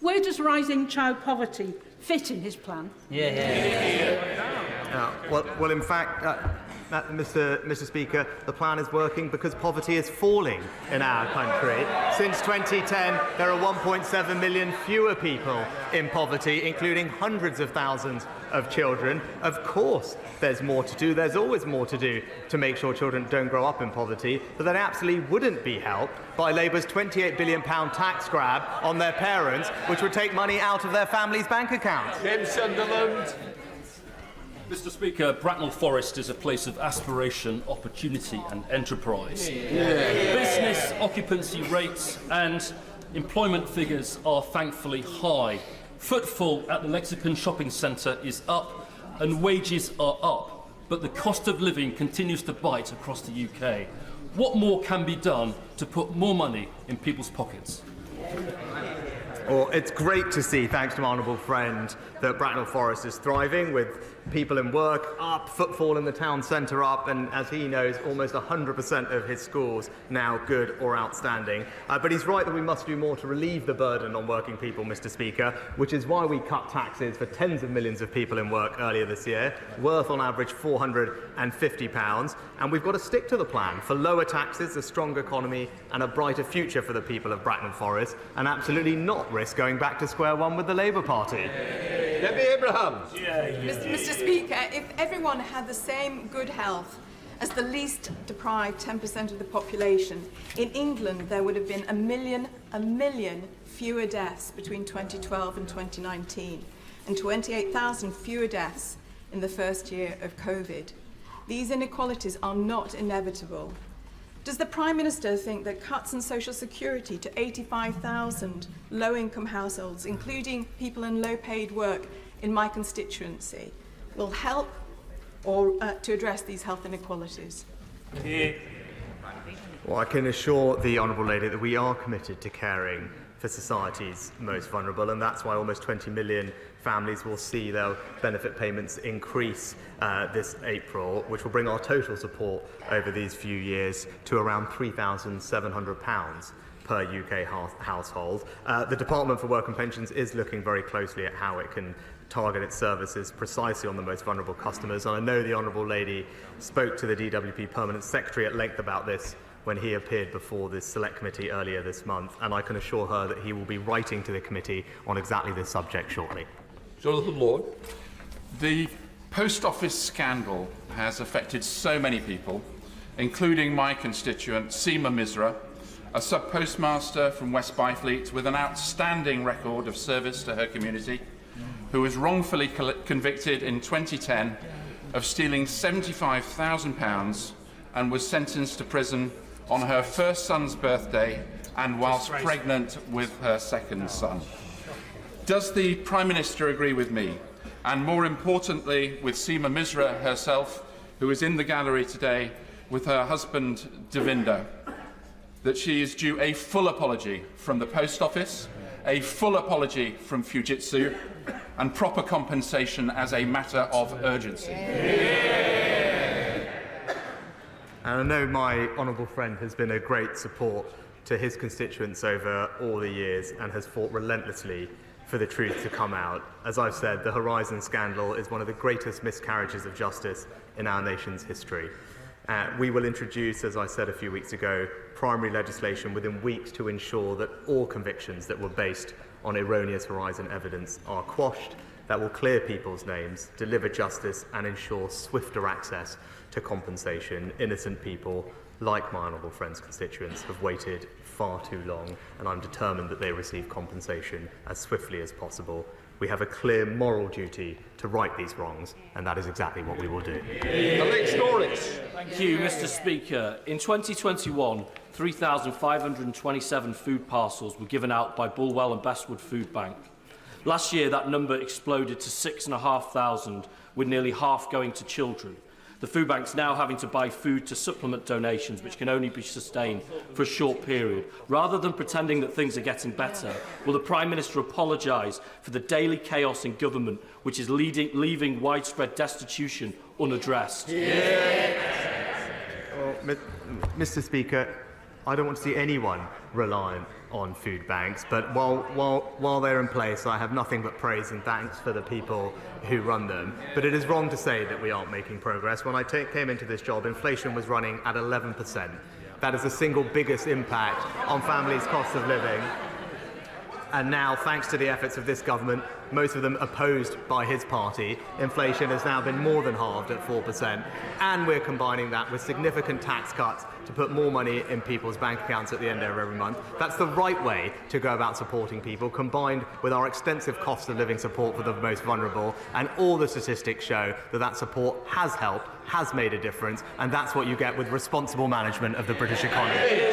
where does rising child poverty fit in his plan? Well, in fact, Mr. Speaker, the plan is working because poverty is falling in our country. Since 2010, there are 1.7 million fewer people in poverty, including hundreds of thousands of children. Of course, there's more to do. There's always more to do to make sure children don't grow up in poverty, but that absolutely wouldn't be helped by Labour's £28 billion tax grab on their parents, which would take money out of their families' bank accounts. James Sunderland. Mr. Speaker, Bracknell Forest is a place of aspiration, opportunity and enterprise. Business occupancy rates and employment figures are thankfully high. Footfall at the Lexicon shopping centre is up and wages are up, but the cost of living continues to bite across the UK. What more can be done to put more money in people's pockets? Well, it's great to see, thanks to my honourable friend, that Bracknell Forest is thriving, with people in work up, footfall in the town centre up, and as he knows, almost 100% of his schools now good or outstanding. But he's right that we must do more to relieve the burden on working people, Mr. Speaker, which is why we cut taxes for tens of millions of people in work earlier this year, worth on average £450. And we've got to stick to the plan for lower taxes, a stronger economy, and a brighter future for the people of Bracknell Forest, and absolutely not risk going back to square one with the Labour Party. Debbie Abrahams. Mr. Speaker, if everyone had the same good health as the least deprived 10% of the population, in England there would have been a million fewer deaths between 2012 and 2019, and 28,000 fewer deaths in the first year of COVID. These inequalities are not inevitable. Does the Prime Minister think that cuts in social security to 85,000 low-income households, including people in low-paid work in my constituency, will help or to address these health inequalities? Well, I can assure the Honourable Lady that we are committed to caring for society's most vulnerable, and that's why almost 20 million families will see their benefit payments increase this April, which will bring our total support over these few years to around £3,700 per UK household. The Department for Work and Pensions is looking very closely at how it can target its services precisely on the most vulnerable customers, and I know the Honourable Lady spoke to the DWP Permanent Secretary at length about this when he appeared before this Select Committee earlier this month, and I can assure her that he will be writing to the committee on exactly this subject shortly. Jonathan Lord. The Post Office scandal has affected so many people, including my constituent, Seema Misra, a sub-postmaster from West Byfleet with an outstanding record of service to her community, who was wrongfully convicted in 2010 of stealing £75,000 and was sentenced to prison on her first son's birthday and whilst pregnant with her second son. Does the Prime Minister agree with me, and more importantly with Seema Misra herself, who is in the gallery today with her husband Devinder, that she is due a full apology from the Post Office, a full apology from Fujitsu, and proper compensation as a matter of urgency? And I know my honourable friend has been a great support to his constituents over all the years and has fought relentlessly for the truth to come out. As I've said, the Horizon scandal is one of the greatest miscarriages of justice in our nation's history. We will introduce, as I said a few weeks ago, primary legislation within weeks to ensure that all convictions that were based on erroneous Horizon evidence are quashed, that will clear people's names, deliver justice and ensure swifter access to compensation. Innocent people, like my honourable friend's constituents, have waited far too long, and I'm determined that they receive compensation as swiftly as possible. We have a clear moral duty to right these wrongs, and that is exactly what we will do. Alex Norris. Thank you, Mr. Speaker. In 2021, 3,527 food parcels were given out by Bulwell and Bestwood Food Bank. Last year, that number exploded to 6,500, with nearly half going to children. The food bank's now having to buy food to supplement donations, which can only be sustained for a short period. Rather than pretending that things are getting better, will the Prime Minister apologise for the daily chaos in government, which is leaving widespread destitution unaddressed? Oh, Well, Mr. Speaker, I don't want to see anyone reliant on food banks, but while they're in place, I have nothing but praise and thanks for the people who run them. But it is wrong to say that we aren't making progress. When I came into this job, inflation was running at 11%. That is the single biggest impact on families' cost of living. And now, thanks to the efforts of this government, most of them opposed by his party, inflation has now been more than halved at 4%. And we're combining that with significant tax cuts to put more money in people's bank accounts at the end of every month. That's the right way to go about supporting people, combined with our extensive cost of living support for the most vulnerable. And all the statistics show that that support has helped, has made a difference, and that's what you get with responsible management of the British economy.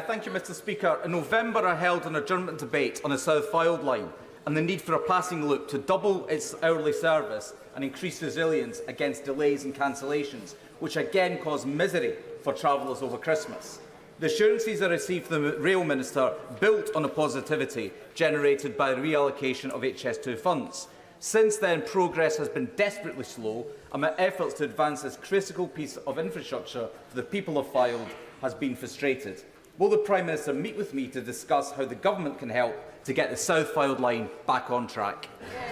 Thank you, Mr. Speaker. In November, I held an adjournment debate on the South Fylde line and the need for a passing loop to double its hourly service and increase resilience against delays and cancellations, which again cause misery for travellers over Christmas. The assurances I received from the Rail Minister built on the positivity generated by the reallocation of HS2 funds. Since then, progress has been desperately slow, and my efforts to advance this critical piece of infrastructure for the people of Fylde has been frustrated. Will the Prime Minister meet with me to discuss how the government can help to get the South Fylde line back on track?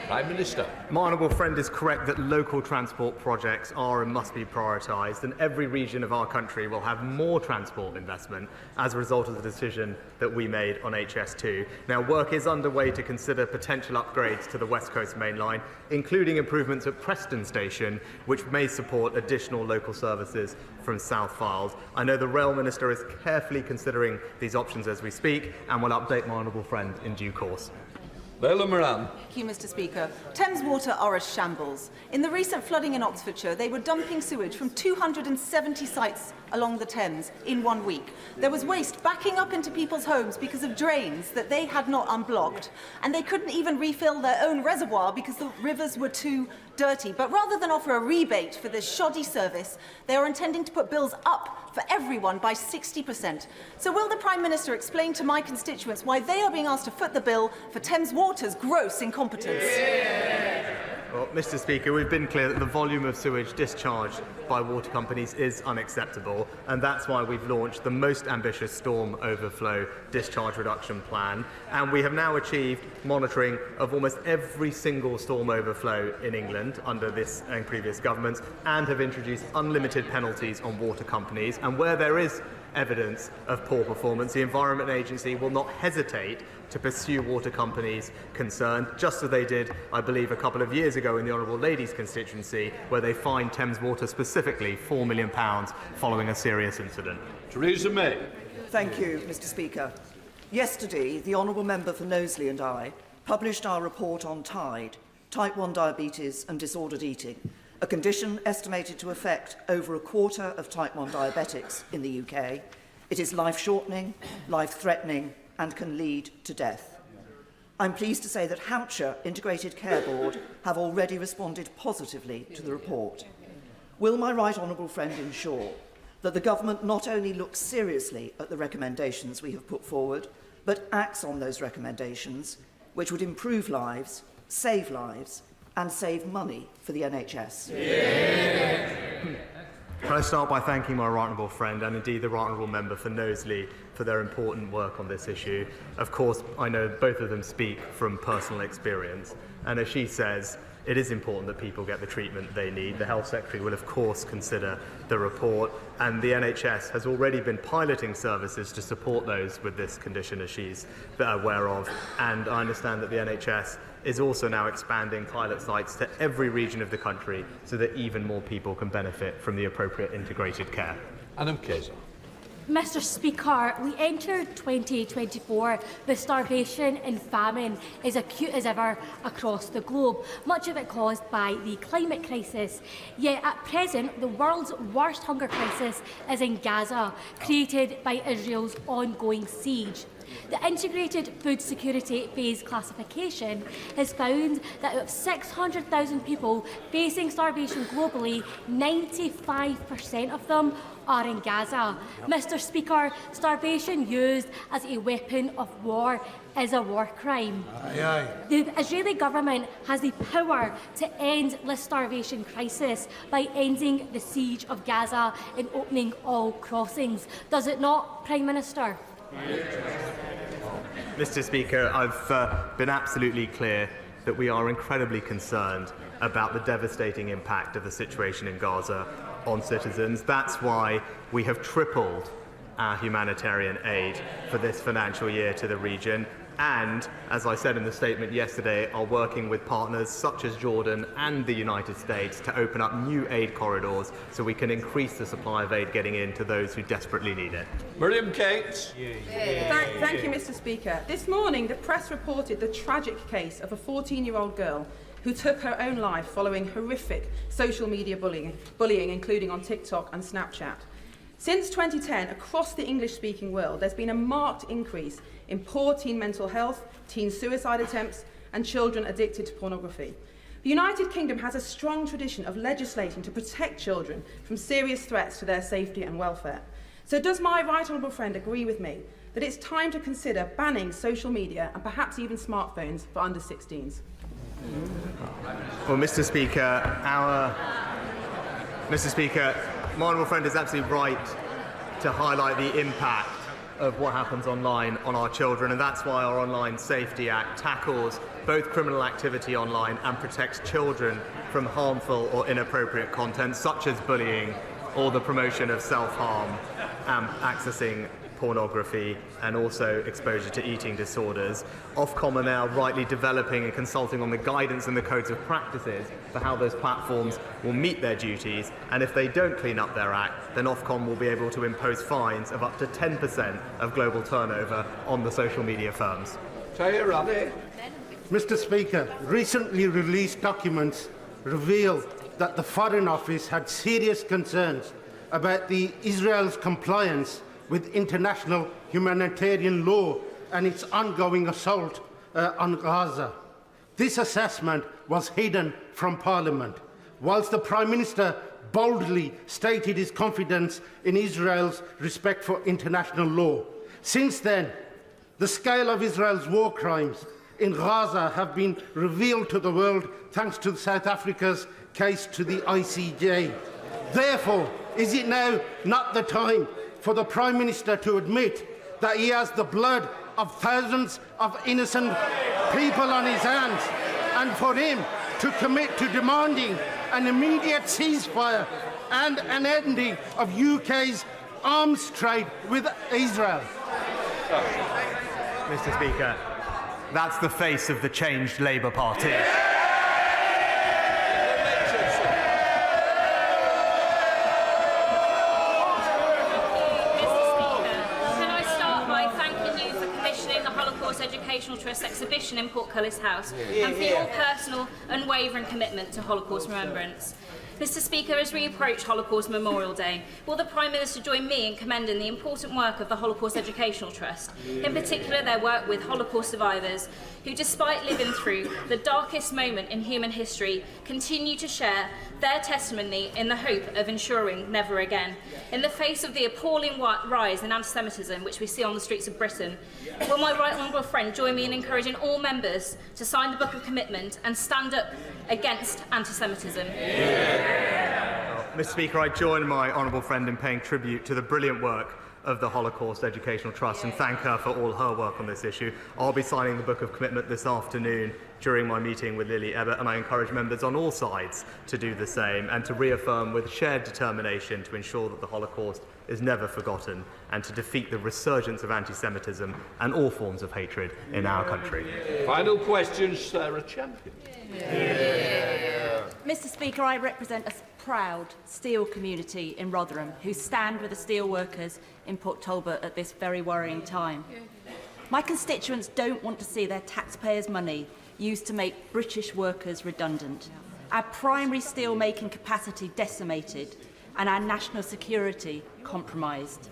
Prime Minister. My honourable friend is correct that local transport projects are and must be prioritised, and every region of our country will have more transport investment as a result of the decision that we made on HS2. Now, work is underway to consider potential upgrades to the West Coast Main Line, including improvements at Preston Station, which may support additional local services from South Fylde. I know the Rail Minister is carefully considering these options as we speak, and will update my honourable friend in due course. Leila Moran. Thank you, Mr. Speaker. Thames Water are a shambles. In the recent flooding in Oxfordshire, they were dumping sewage from 270 sites along the Thames in 1 week. There was waste backing up into people's homes because of drains that they had not unblocked, and they couldn't even refill their own reservoir because the rivers were too dirty. But rather than offer a rebate for this shoddy service, they are intending to put bills up for everyone by 60%. So will the Prime Minister explain to my constituents why they are being asked to foot the bill for Thames Water's gross incompetence? Well, Mr. Speaker, we've been clear that the volume of sewage discharged by water companies is unacceptable, and that's why we've launched the most ambitious storm overflow discharge reduction plan. And we have now achieved monitoring of almost every single storm overflow in England under this and previous governments, and have introduced unlimited penalties on water companies. And where there is evidence of poor performance, the Environment Agency will not hesitate to pursue water companies concerned, just as they did, I believe, a couple of years ago in the Honourable Lady's constituency, where they fined Thames Water specifically £4 million following a serious incident. Theresa May. Thank you, Mr. Speaker. Yesterday, the Honourable Member for Knowsley and I published our report on TIDE, type 1 diabetes and disordered eating, a condition estimated to affect over a quarter of type 1 diabetics in the UK. It is life-shortening, life-threatening, and can lead to death. I'm pleased to say that Hampshire Integrated Care Board have already responded positively to the report. Will my right honourable friend ensure that the government not only looks seriously at the recommendations we have put forward, but acts on those recommendations, which would improve lives, and save money for the NHS? Can I start by thanking my right honourable friend and indeed the right honourable member for Knowsley for their important work on this issue. Of course, I know both of them speak from personal experience, and as she says, it is important that people get the treatment they need. The Health Secretary will, of course, consider the report, and the NHS has already been piloting services to support those with this condition, as she's aware of, and I understand that the NHS is also now expanding pilot sites to every region of the country so that even more people can benefit from the appropriate integrated care. Adam Kaiser. Mr. Speaker, we entered 2024 with starvation and famine as acute as ever across the globe, much of it caused by the climate crisis. Yet at present, the world's worst hunger crisis is in Gaza, created by Israel's ongoing siege. The Integrated Food Security Phase classification has found that out of 600,000 people facing starvation globally, 95% of them are in Gaza. Mr Speaker, starvation used as a weapon of war is a war crime. The Israeli government has the power to end the starvation crisis by ending the siege of Gaza and opening all crossings. Does it not, Prime Minister? Mr Speaker, I've been absolutely clear that we are incredibly concerned about the devastating impact of the situation in Gaza on citizens. That's why we have tripled our humanitarian aid for this financial year to the region. And, as I said in the statement yesterday, are working with partners such as Jordan and the United States to open up new aid corridors so we can increase the supply of aid getting in to those who desperately need it. Miriam Cates. Thank you, Mr Speaker. This morning, the press reported the tragic case of a 14-year-old girl who took her own life following horrific social media bullying, including on TikTok and Snapchat. Since 2010, across the English-speaking world, there's been a marked increase in poor teen mental health, teen suicide attempts, and children addicted to pornography. The United Kingdom has a strong tradition of legislating to protect children from serious threats to their safety and welfare. So does my right honourable friend agree with me that it's time to consider banning social media and perhaps even smartphones for under-16s? Well, Mr Speaker, my honourable friend is absolutely right to highlight the impact of what happens online on our children, and that's why our Online Safety Act tackles both criminal activity online and protects children from harmful or inappropriate content such as bullying or the promotion of self-harm, accessing pornography and also exposure to eating disorders. Ofcom are now rightly developing and consulting on the guidance and the codes of practices for how those platforms will meet their duties, and if they don't clean up their act, then Ofcom will be able to impose fines of up to 10% of global turnover on the social media firms. Mr Speaker, recently released documents reveal that the Foreign Office had serious concerns about Israel's compliance with international humanitarian law and its ongoing assault on Gaza. This assessment was hidden from Parliament, whilst the Prime Minister boldly stated his confidence in Israel's respect for international law. Since then, the scale of Israel's war crimes in Gaza have been revealed to the world thanks to South Africa's case to the ICJ. Therefore, is it now not the time for the Prime Minister to admit that he has the blood of thousands of innocent people on his hands, and for him to commit to demanding an immediate ceasefire and an ending of UK's arms trade with Israel? Mr Speaker, that's the face of the changed Labour Party. Educational Trust exhibition in Portcullis House and for your personal, unwavering commitment to Holocaust remembrance. Mr Speaker, as we approach Holocaust Memorial Day, will the Prime Minister join me in commending the important work of the Holocaust Educational Trust, in particular their work with Holocaust survivors, who despite living through the darkest moment in human history, continue to share their testimony in the hope of ensuring never again. In the face of the appalling rise in anti-Semitism which we see on the streets of Britain, will my right honourable friend join me in encouraging all members to sign the Book of Commitment and stand up against anti-Semitism? Mr Speaker, I join my honourable friend in paying tribute to the brilliant work of the Holocaust Educational Trust and thank her for all her work on this issue. I'll be signing the Book of Commitment this afternoon during my meeting with Lily Ebbett, and I encourage members on all sides to do the same and to reaffirm with shared determination to ensure that the Holocaust is never forgotten and to defeat the resurgence of anti-Semitism and all forms of hatred in our country. Final question, Sarah Champion. Mr Speaker, I represent a proud steel community in Rotherham who stand with the steel workers in Port Talbot at this very worrying time. My constituents don't want to see their taxpayers' money used to make British workers redundant, our primary steel-making capacity decimated and our national security compromised.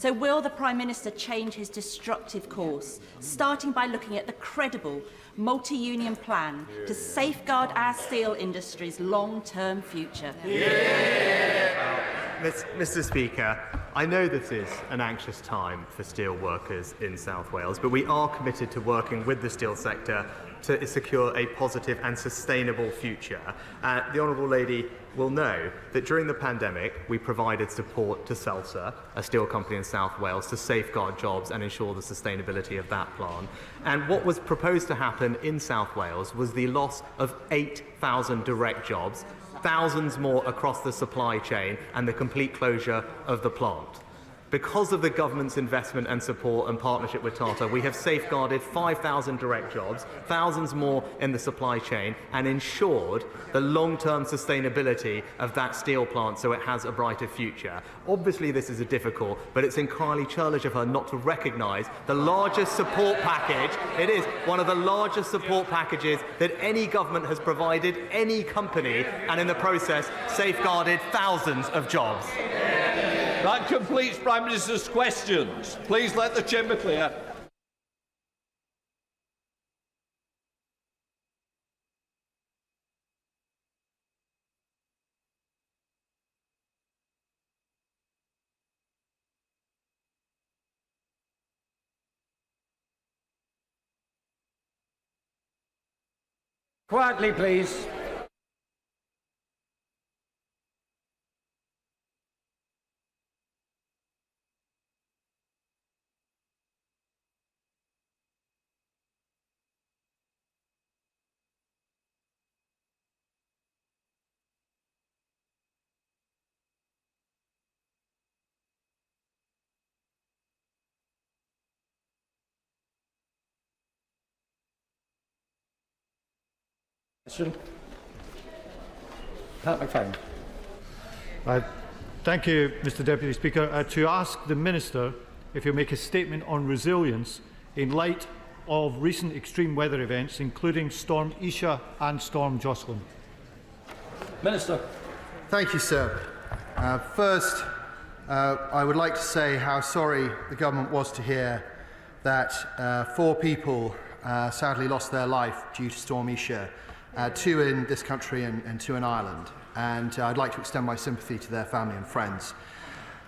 So will the Prime Minister change his destructive course, starting by looking at the credible multi-union plan to safeguard our steel industry's long-term future? Mr Speaker, I know this is an anxious time for steel workers in South Wales, but we are committed to working with the steel sector to secure a positive and sustainable future. The Honourable Lady will know that during the pandemic we provided support to Celsa, a steel company in South Wales, to safeguard jobs and ensure the sustainability of that plant. And what was proposed to happen in South Wales was the loss of 8,000 direct jobs, thousands more across the supply chain, and the complete closure of the plant. Because of the government's investment and support and partnership with Tata, we have safeguarded 5,000 direct jobs, thousands more in the supply chain, and ensured the long-term sustainability of that steel plant so it has a brighter future. Obviously, this is difficult, but it's entirely churlish of her not to recognise the largest support package. It is one of the largest support packages that any government has provided any company, and in the process safeguarded thousands of jobs. That completes Prime Minister's questions. Please let the chamber clear. Quietly, please. Pat McFadden. Thank you, Mr Deputy Speaker. To ask the Minister if he'll make a statement on resilience in light of recent extreme weather events, including Storm Isha and Storm Jocelyn. Minister. Thank you, sir. First, I would like to say how sorry the government was to hear that 4 people sadly lost their life due to Storm Isha, 2 in this country and 2 in Ireland. And I'd like to extend my sympathy to their family and friends.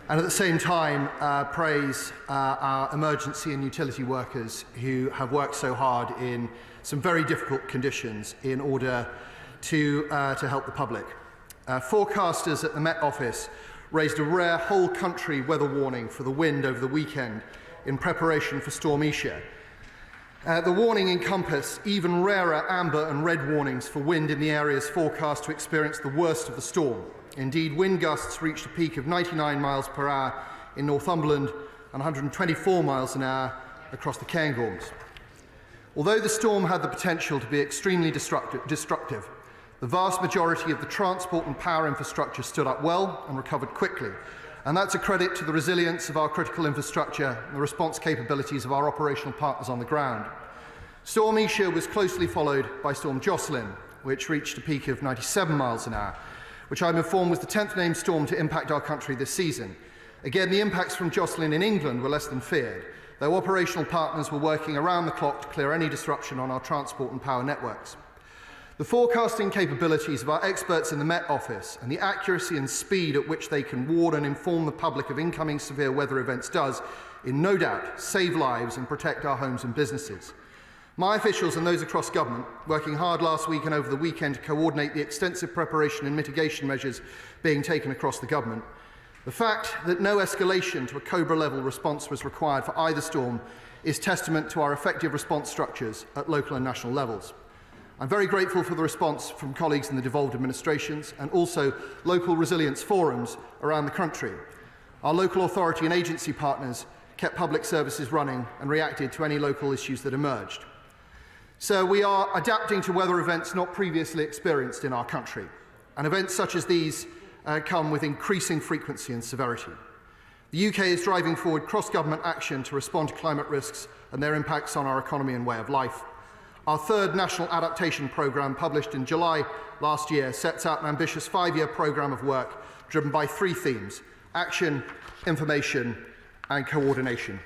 And at the same time, praise our emergency and utility workers who have worked so hard in some very difficult conditions in order to help the public. Forecasters at the Met Office raised a rare whole-country weather warning for the wind over the weekend in preparation for Storm Isha. The warning encompassed even rarer amber and red warnings for wind in the areas forecast to experience the worst of the storm. Indeed, wind gusts reached a peak of 99 miles per hour in Northumberland and 124 miles an hour across the Cairngorms. Although the storm had the potential to be extremely destructive, the vast majority of the transport and power infrastructure stood up well and recovered quickly. And that's a credit to the resilience of our critical infrastructure and the response capabilities of our operational partners on the ground. Storm Isha was closely followed by Storm Jocelyn, which reached a peak of 97 miles an hour, which I'm informed was the 10th named storm to impact our country this season. Again, the impacts from Jocelyn in England were less than feared, though operational partners were working around the clock to clear any disruption on our transport and power networks. The forecasting capabilities of our experts in the Met Office and the accuracy and speed at which they can warn and inform the public of incoming severe weather events does, in no doubt, save lives and protect our homes and businesses. My officials and those across government, working hard last week and over the weekend to coordinate the extensive preparation and mitigation measures being taken across the government. The fact that no escalation to a Cobra-level response was required for either storm is testament to our effective response structures at local and national levels. I'm very grateful for the response from colleagues in the devolved administrations and also local resilience forums around the country. Our local authority and agency partners kept public services running and reacted to any local issues that emerged. So we are adapting to weather events not previously experienced in our country, and events such as these come with increasing frequency and severity. The UK is driving forward cross-government action to respond to climate risks and their impacts on our economy and way of life. Our third National Adaptation Programme, published in July last year, sets out an ambitious 5-year programme of work driven by 3 themes: action, information and coordination.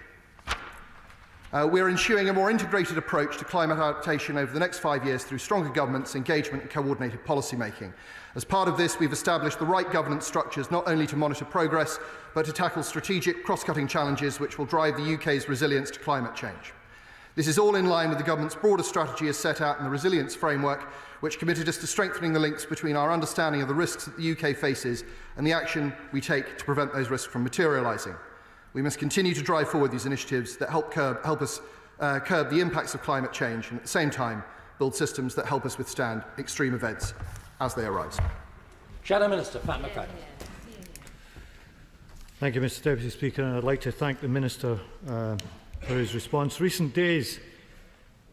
We are ensuring a more integrated approach to climate adaptation over the next 5 years through stronger governance, engagement and coordinated policy making. As part of this, we've established the right governance structures not only to monitor progress, but to tackle strategic, cross-cutting challenges which will drive the UK's resilience to climate change. This is all in line with the government's broader strategy as set out in the resilience framework, which committed us to strengthening the links between our understanding of the risks that the UK faces and the action we take to prevent those risks from materialising. We must continue to drive forward these initiatives that help us curb the impacts of climate change and at the same time build systems that help us withstand extreme events as they arise. Shadow Minister Pat McFadden. Thank you, Mr Deputy Speaker, and I'd like to thank the Minister for his response. Recent days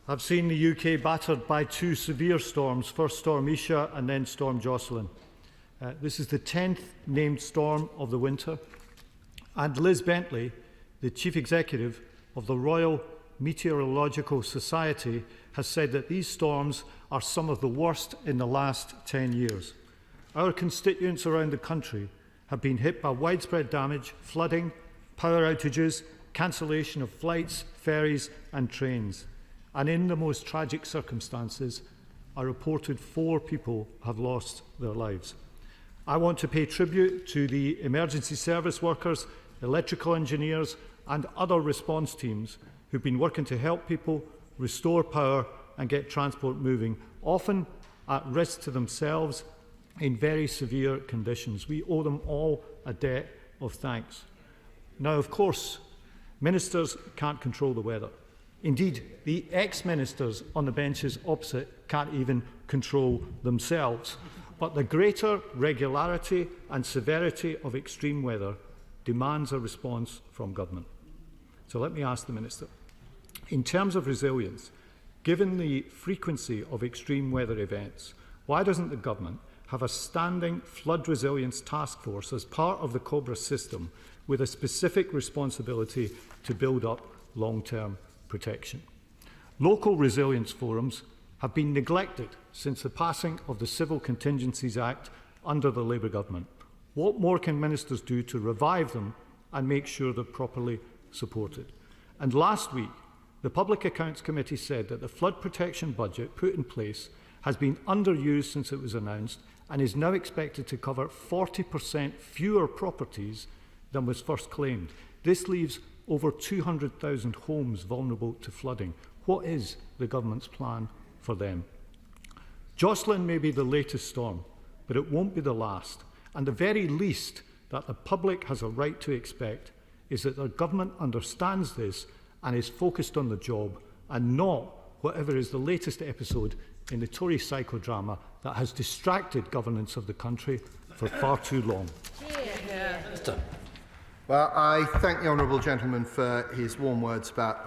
have seen the UK battered by two severe storms, first Storm Isha and then Storm Jocelyn. This is the 10th named storm of the winter. And Liz Bentley, the Chief Executive of the Royal Meteorological Society, has said that these storms are some of the worst in the last 10 years. Our constituents around the country have been hit by widespread damage, flooding, power outages, cancellation of flights, ferries and trains. And in the most tragic circumstances, I reported 4 people have lost their lives. I want to pay tribute to the emergency service workers, electrical engineers and other response teams who've been working to help people restore power and get transport moving, often at risk to themselves in very severe conditions. We owe them all a debt of thanks. Now, of course, ministers can't control the weather. Indeed, the ex-ministers on the benches opposite can't even control themselves. But the greater regularity and severity of extreme weather demands a response from government. So let me ask the Minister, in terms of resilience, given the frequency of extreme weather events, why doesn't the government have a standing flood resilience task force as part of the COBRA system with a specific responsibility to build up long-term protection? Local resilience forums have been neglected since the passing of the Civil Contingencies Act under the Labour government. What more can ministers do to revive them and make sure they're properly supported? And last week, the Public Accounts Committee said that the flood protection budget put in place has been underused since it was announced and is now expected to cover 40% fewer properties than was first claimed. This leaves over 200,000 homes vulnerable to flooding. What is the government's plan for them? Jocelyn may be the latest storm, but it won't be the last. And the very least that the public has a right to expect is that the government understands this and is focused on the job and not whatever is the latest episode in the Tory psychodrama that has distracted governance of the country for far too long. Well, I thank the honourable gentleman for his warm words about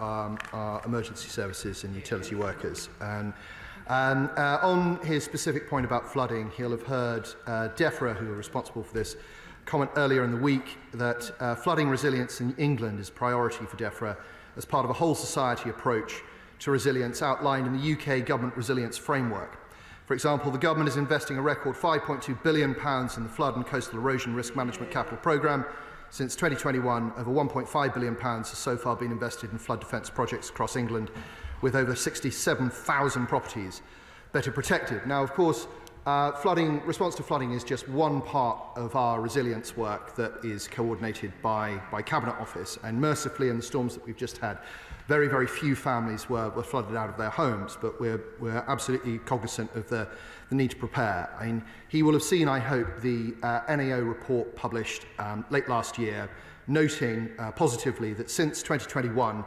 our emergency services and utility workers. And on his specific point about flooding, he'll have heard DEFRA, who are responsible for this, comment earlier in the week that flooding resilience in England is a priority for DEFRA as part of a whole society approach to resilience outlined in the UK Government Resilience Framework. For example, the government is investing a record £5.2 billion in the Flood and Coastal Erosion Risk Management Capital Programme. Since 2021, over £1.5 billion has so far been invested in flood defence projects across England, with over 67,000 properties better protected. Now, of course, response to flooding is just one part of our resilience work that is coordinated by Cabinet Office. And mercifully, in the storms that we've just had, very, very few families were flooded out of their homes, but we're absolutely cognizant of the need to prepare. I mean, he will have seen, I hope, the NAO report published late last year, noting positively that since 2021,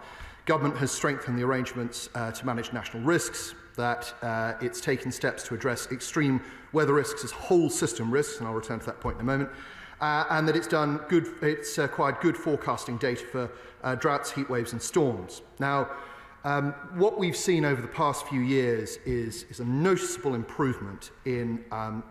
government has strengthened the arrangements to manage national risks, that it's taken steps to address extreme weather risks as whole system risks, and I'll return to that point in a moment, and that it's acquired good forecasting data for droughts, heat waves and storms. Now, what we've seen over the past few years is a noticeable improvement in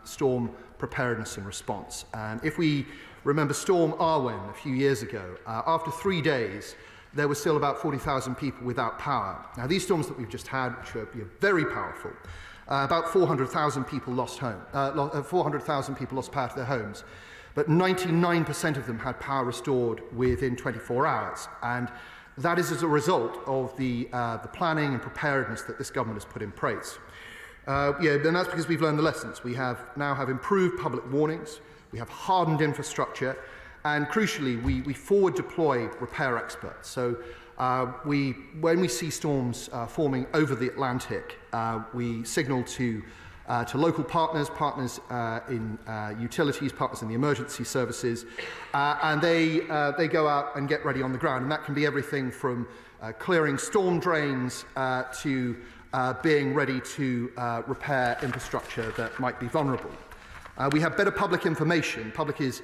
storm preparedness and response. And if we remember Storm Arwen a few years ago, after 3 days, there were still about 40,000 people without power. Now, these storms that we've just had, which are very powerful, about 400,000 people lost 400,000 people lost power to their homes. but 99% of them had power restored within 24 hours. And that is as a result of the planning and preparedness that this government has put in place. And that's because we've learned the lessons. We now have improved public warnings, we have hardened infrastructure, and crucially, we forward deploy repair experts. So when we see storms forming over the Atlantic, we signal to local partners in utilities, partners in the emergency services, and they go out and get ready on the ground. And that can be everything from clearing storm drains to being ready to repair infrastructure that might be vulnerable. We have better public information. Public is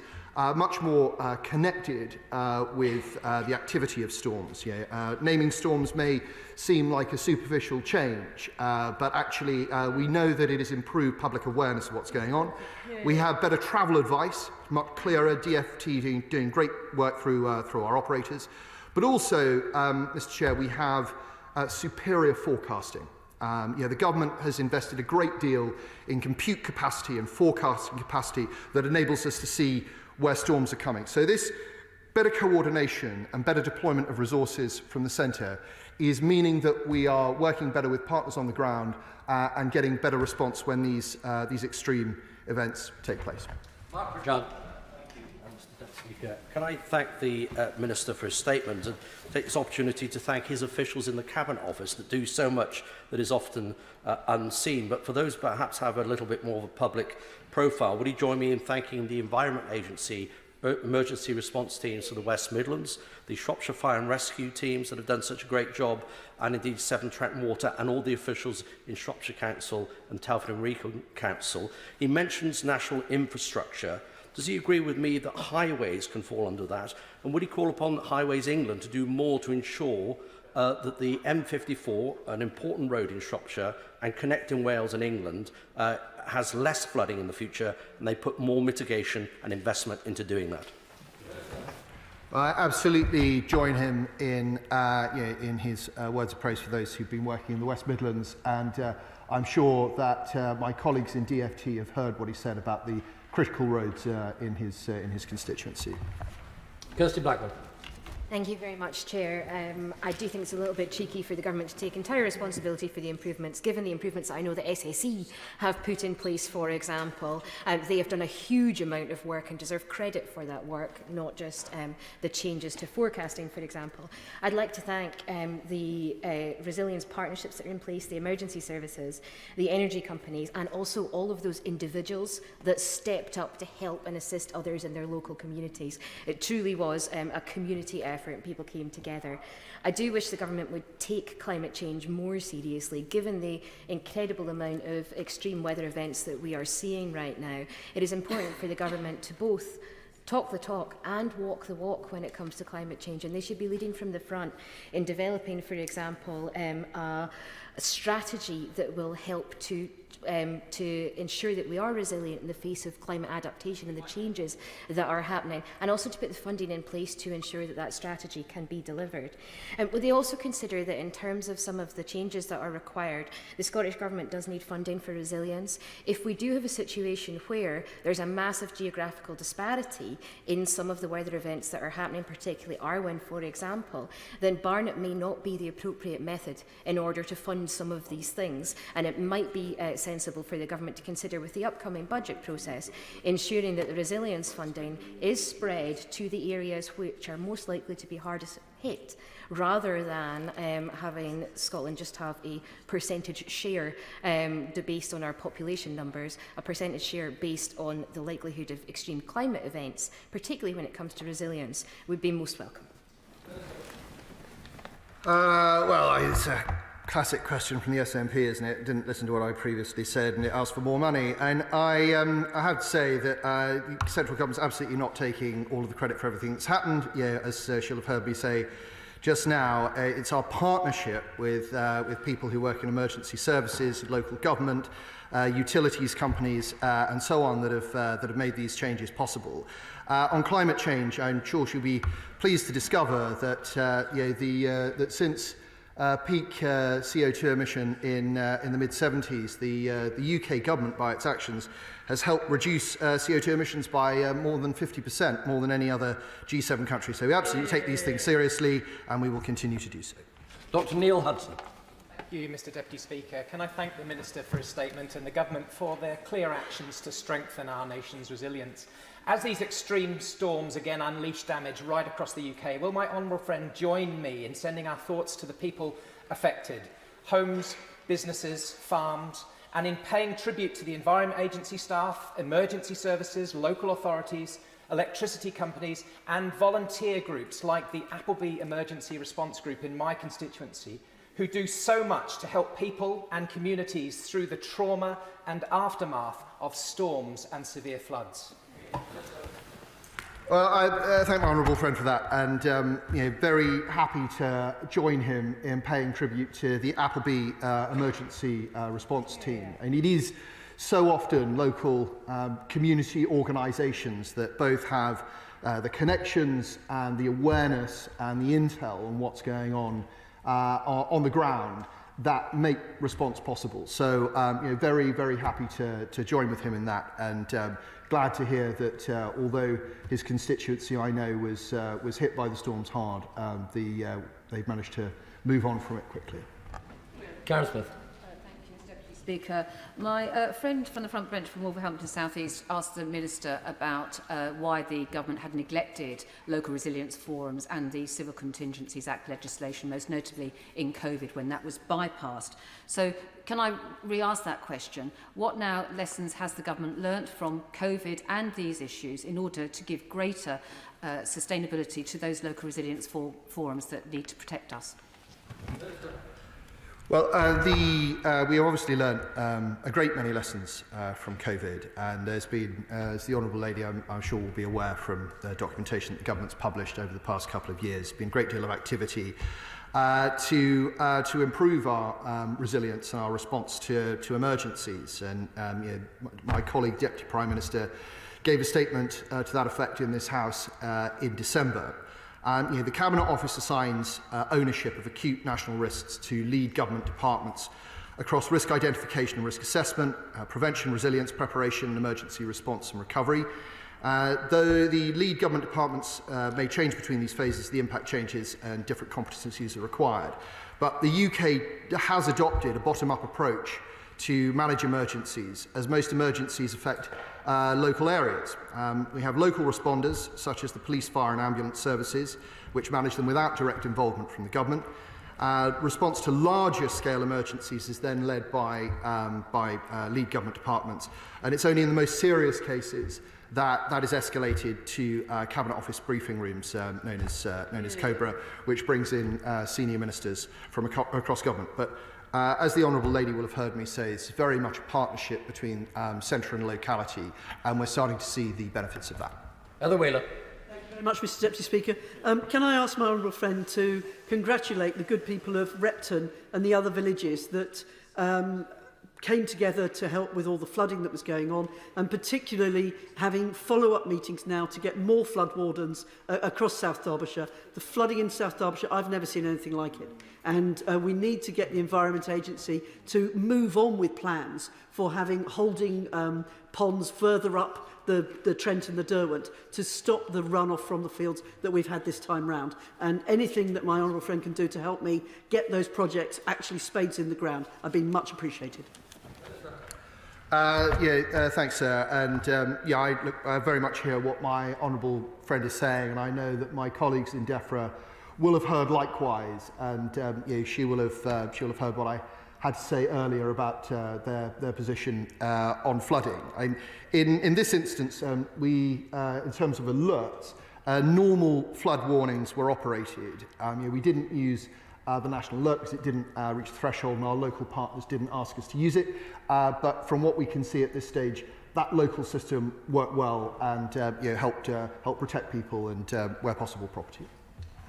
much more connected with the activity of storms. Naming storms may seem like a superficial change, but actually we know that it has improved public awareness of what's going on. We have better travel advice, much clearer, DFT doing great work through our operators. But also, Mr Chair, we have superior forecasting. The government has invested a great deal in compute capacity and forecasting capacity that enables us to see where storms are coming. So this better coordination and better deployment of resources from the centre is meaning that we are working better with partners on the ground and getting better response when these extreme events take place. Mark John. Can I thank the Minister for his statement and take this opportunity to thank his officials in the Cabinet Office that do so much that is often unseen. But for those who perhaps have a little bit more of a public profile, would he join me in thanking the Environment Agency, emergency response teams for the West Midlands, the Shropshire Fire and Rescue teams that have done such a great job, and indeed Severn Trent Water and all the officials in Shropshire Council and Telford and Wrekin Council. He mentions national infrastructure. Does he agree with me that highways can fall under that? And would he call upon Highways England to do more to ensure that the M54, an important road in Shropshire and connecting Wales and England, has less flooding in the future, and they put more mitigation and investment into doing that? I absolutely join him in his words of praise for those who've been working in the West Midlands, and I'm sure that my colleagues in DFT have heard what he said about the critical roads in his constituency. Kirsty Blackwood. Thank you very much, Chair. I do think it's a little bit cheeky for the government to take entire responsibility for the improvements, given the improvements that I know the SSE have put in place, for example. They have done a huge amount of work and deserve credit for that work, not just the changes to forecasting, for example. I'd like to thank the resilience partnerships that are in place, the emergency services, the energy companies, and also all of those individuals that stepped up to help and assist others in their local communities. It truly was a community effort and people came together. I do wish the government would take climate change more seriously, given the incredible amount of extreme weather events that we are seeing right now. It is important for the government to both talk the talk and walk the walk when it comes to climate change, and they should be leading from the front in developing, for example, a strategy that will help to ensure that we are resilient in the face of climate adaptation and the changes that are happening, and also to put the funding in place to ensure that that strategy can be delivered. Would they also consider that in terms of some of the changes that are required, the Scottish Government does need funding for resilience? If we do have a situation where there's a massive geographical disparity in some of the weather events that are happening, particularly Arwen, for example, then Barnet may not be the appropriate method in order to fund some of these things, and it might be sensible for the government to consider with the upcoming budget process ensuring that the resilience funding is spread to the areas which are most likely to be hardest hit, rather than having Scotland just have a percentage share based on our population numbers, a percentage share based on the likelihood of extreme climate events, particularly when it comes to resilience, would be most welcome. Well, it's a classic question from the SNP, isn't it? It didn't listen to what I previously said, and it asked for more money. And I have to say that the central government's absolutely not taking all of the credit for everything that's happened. Yeah, as she'll have heard me say just now, it's our partnership with people who work in emergency services, local government, utilities companies, and so on that have made these changes possible. On climate change, I'm sure she'll be pleased to discover that that since peak CO2 emission in the mid-70s, the UK government, by its actions, has helped reduce CO2 emissions by more than 50%, more than any other G7 country. So we absolutely take these things seriously, and we will continue to do so. Dr Neil Hudson. Thank you, Mr Deputy Speaker. Can I thank the Minister for his statement and the Government for their clear actions to strengthen our nation's resilience. As these extreme storms again unleash damage right across the UK, will my honourable friend join me in sending our thoughts to the people affected, homes, businesses, farms, and in paying tribute to the Environment Agency staff, emergency services, local authorities, electricity companies and volunteer groups like the Appleby Emergency Response Group in my constituency, who do so much to help people and communities through the trauma and aftermath of storms and severe floods. Well, I thank my honourable friend for that, and very happy to join him in paying tribute to the Appleby Emergency Response Team. And it is so often local community organisations that both have the connections and the awareness and the intel on what's going on the ground that make response possible. So very, very happy to join with him in that, and glad to hear that although his constituency, I know, was hit by the storms hard, they've managed to move on from it quickly. Karen Smith. Speaker. My friend from the front bench from Wolverhampton South East asked the Minister about why the government had neglected local resilience forums and the Civil Contingencies Act legislation, most notably in COVID when that was bypassed. So can I re-ask that question? What now lessons has the government learnt from COVID and these issues in order to give greater sustainability to those local resilience forums that need to protect us? Well, we have obviously learnt a great many lessons from COVID, and there's been, as the Honourable Lady I'm sure will be aware from the documentation that the government's published over the past couple of years, been a great deal of activity to improve our resilience and our response to emergencies. And my colleague, Deputy Prime Minister, gave a statement to that effect in this House in December. The Cabinet Office assigns ownership of acute national risks to lead government departments across risk identification and risk assessment, prevention, resilience, preparation, emergency response and recovery. Though the lead government departments may change between these phases, the impact changes and different competencies are required. But the UK has adopted a bottom-up approach to manage emergencies, as most emergencies affect local areas. We have local responders, such as the police, fire and ambulance services, which manage them without direct involvement from the government. Response to larger scale emergencies is then led by lead government departments, and it's only in the most serious cases that is escalated to Cabinet Office briefing rooms, known as COBRA, which brings in senior ministers from across government. But as the Honourable Lady will have heard me say, it's very much a partnership between centre and locality, and we're starting to see the benefits of that. Heather Wheeler. Thank you very much, Mr Deputy Speaker. Can I ask my honourable friend to congratulate the good people of Repton and the other villages that came together to help with all the flooding that was going on, and particularly having follow-up meetings now to get more flood wardens across South Derbyshire. The flooding in South Derbyshire, I've never seen anything like it. And we need to get the Environment Agency to move on with plans for holding ponds further up the Trent and the Derwent to stop the runoff from the fields that we've had this time round. And anything that my honourable friend can do to help me get those projects actually spades in the ground, I've been much appreciated. Thanks, sir. And I very much hear what my honourable friend is saying, and I know that my colleagues in DEFRA will have heard likewise, and she will have heard what I had to say earlier about their position on flooding. In this instance, we, in terms of alerts, normal flood warnings were operated. We didn't use the national alert because it didn't reach the threshold, and our local partners didn't ask us to use it. But from what we can see at this stage, that local system worked well and helped protect people and, where possible, property.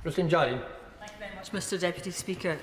Christine Jardine. Thank you very much, Mr Deputy Speaker.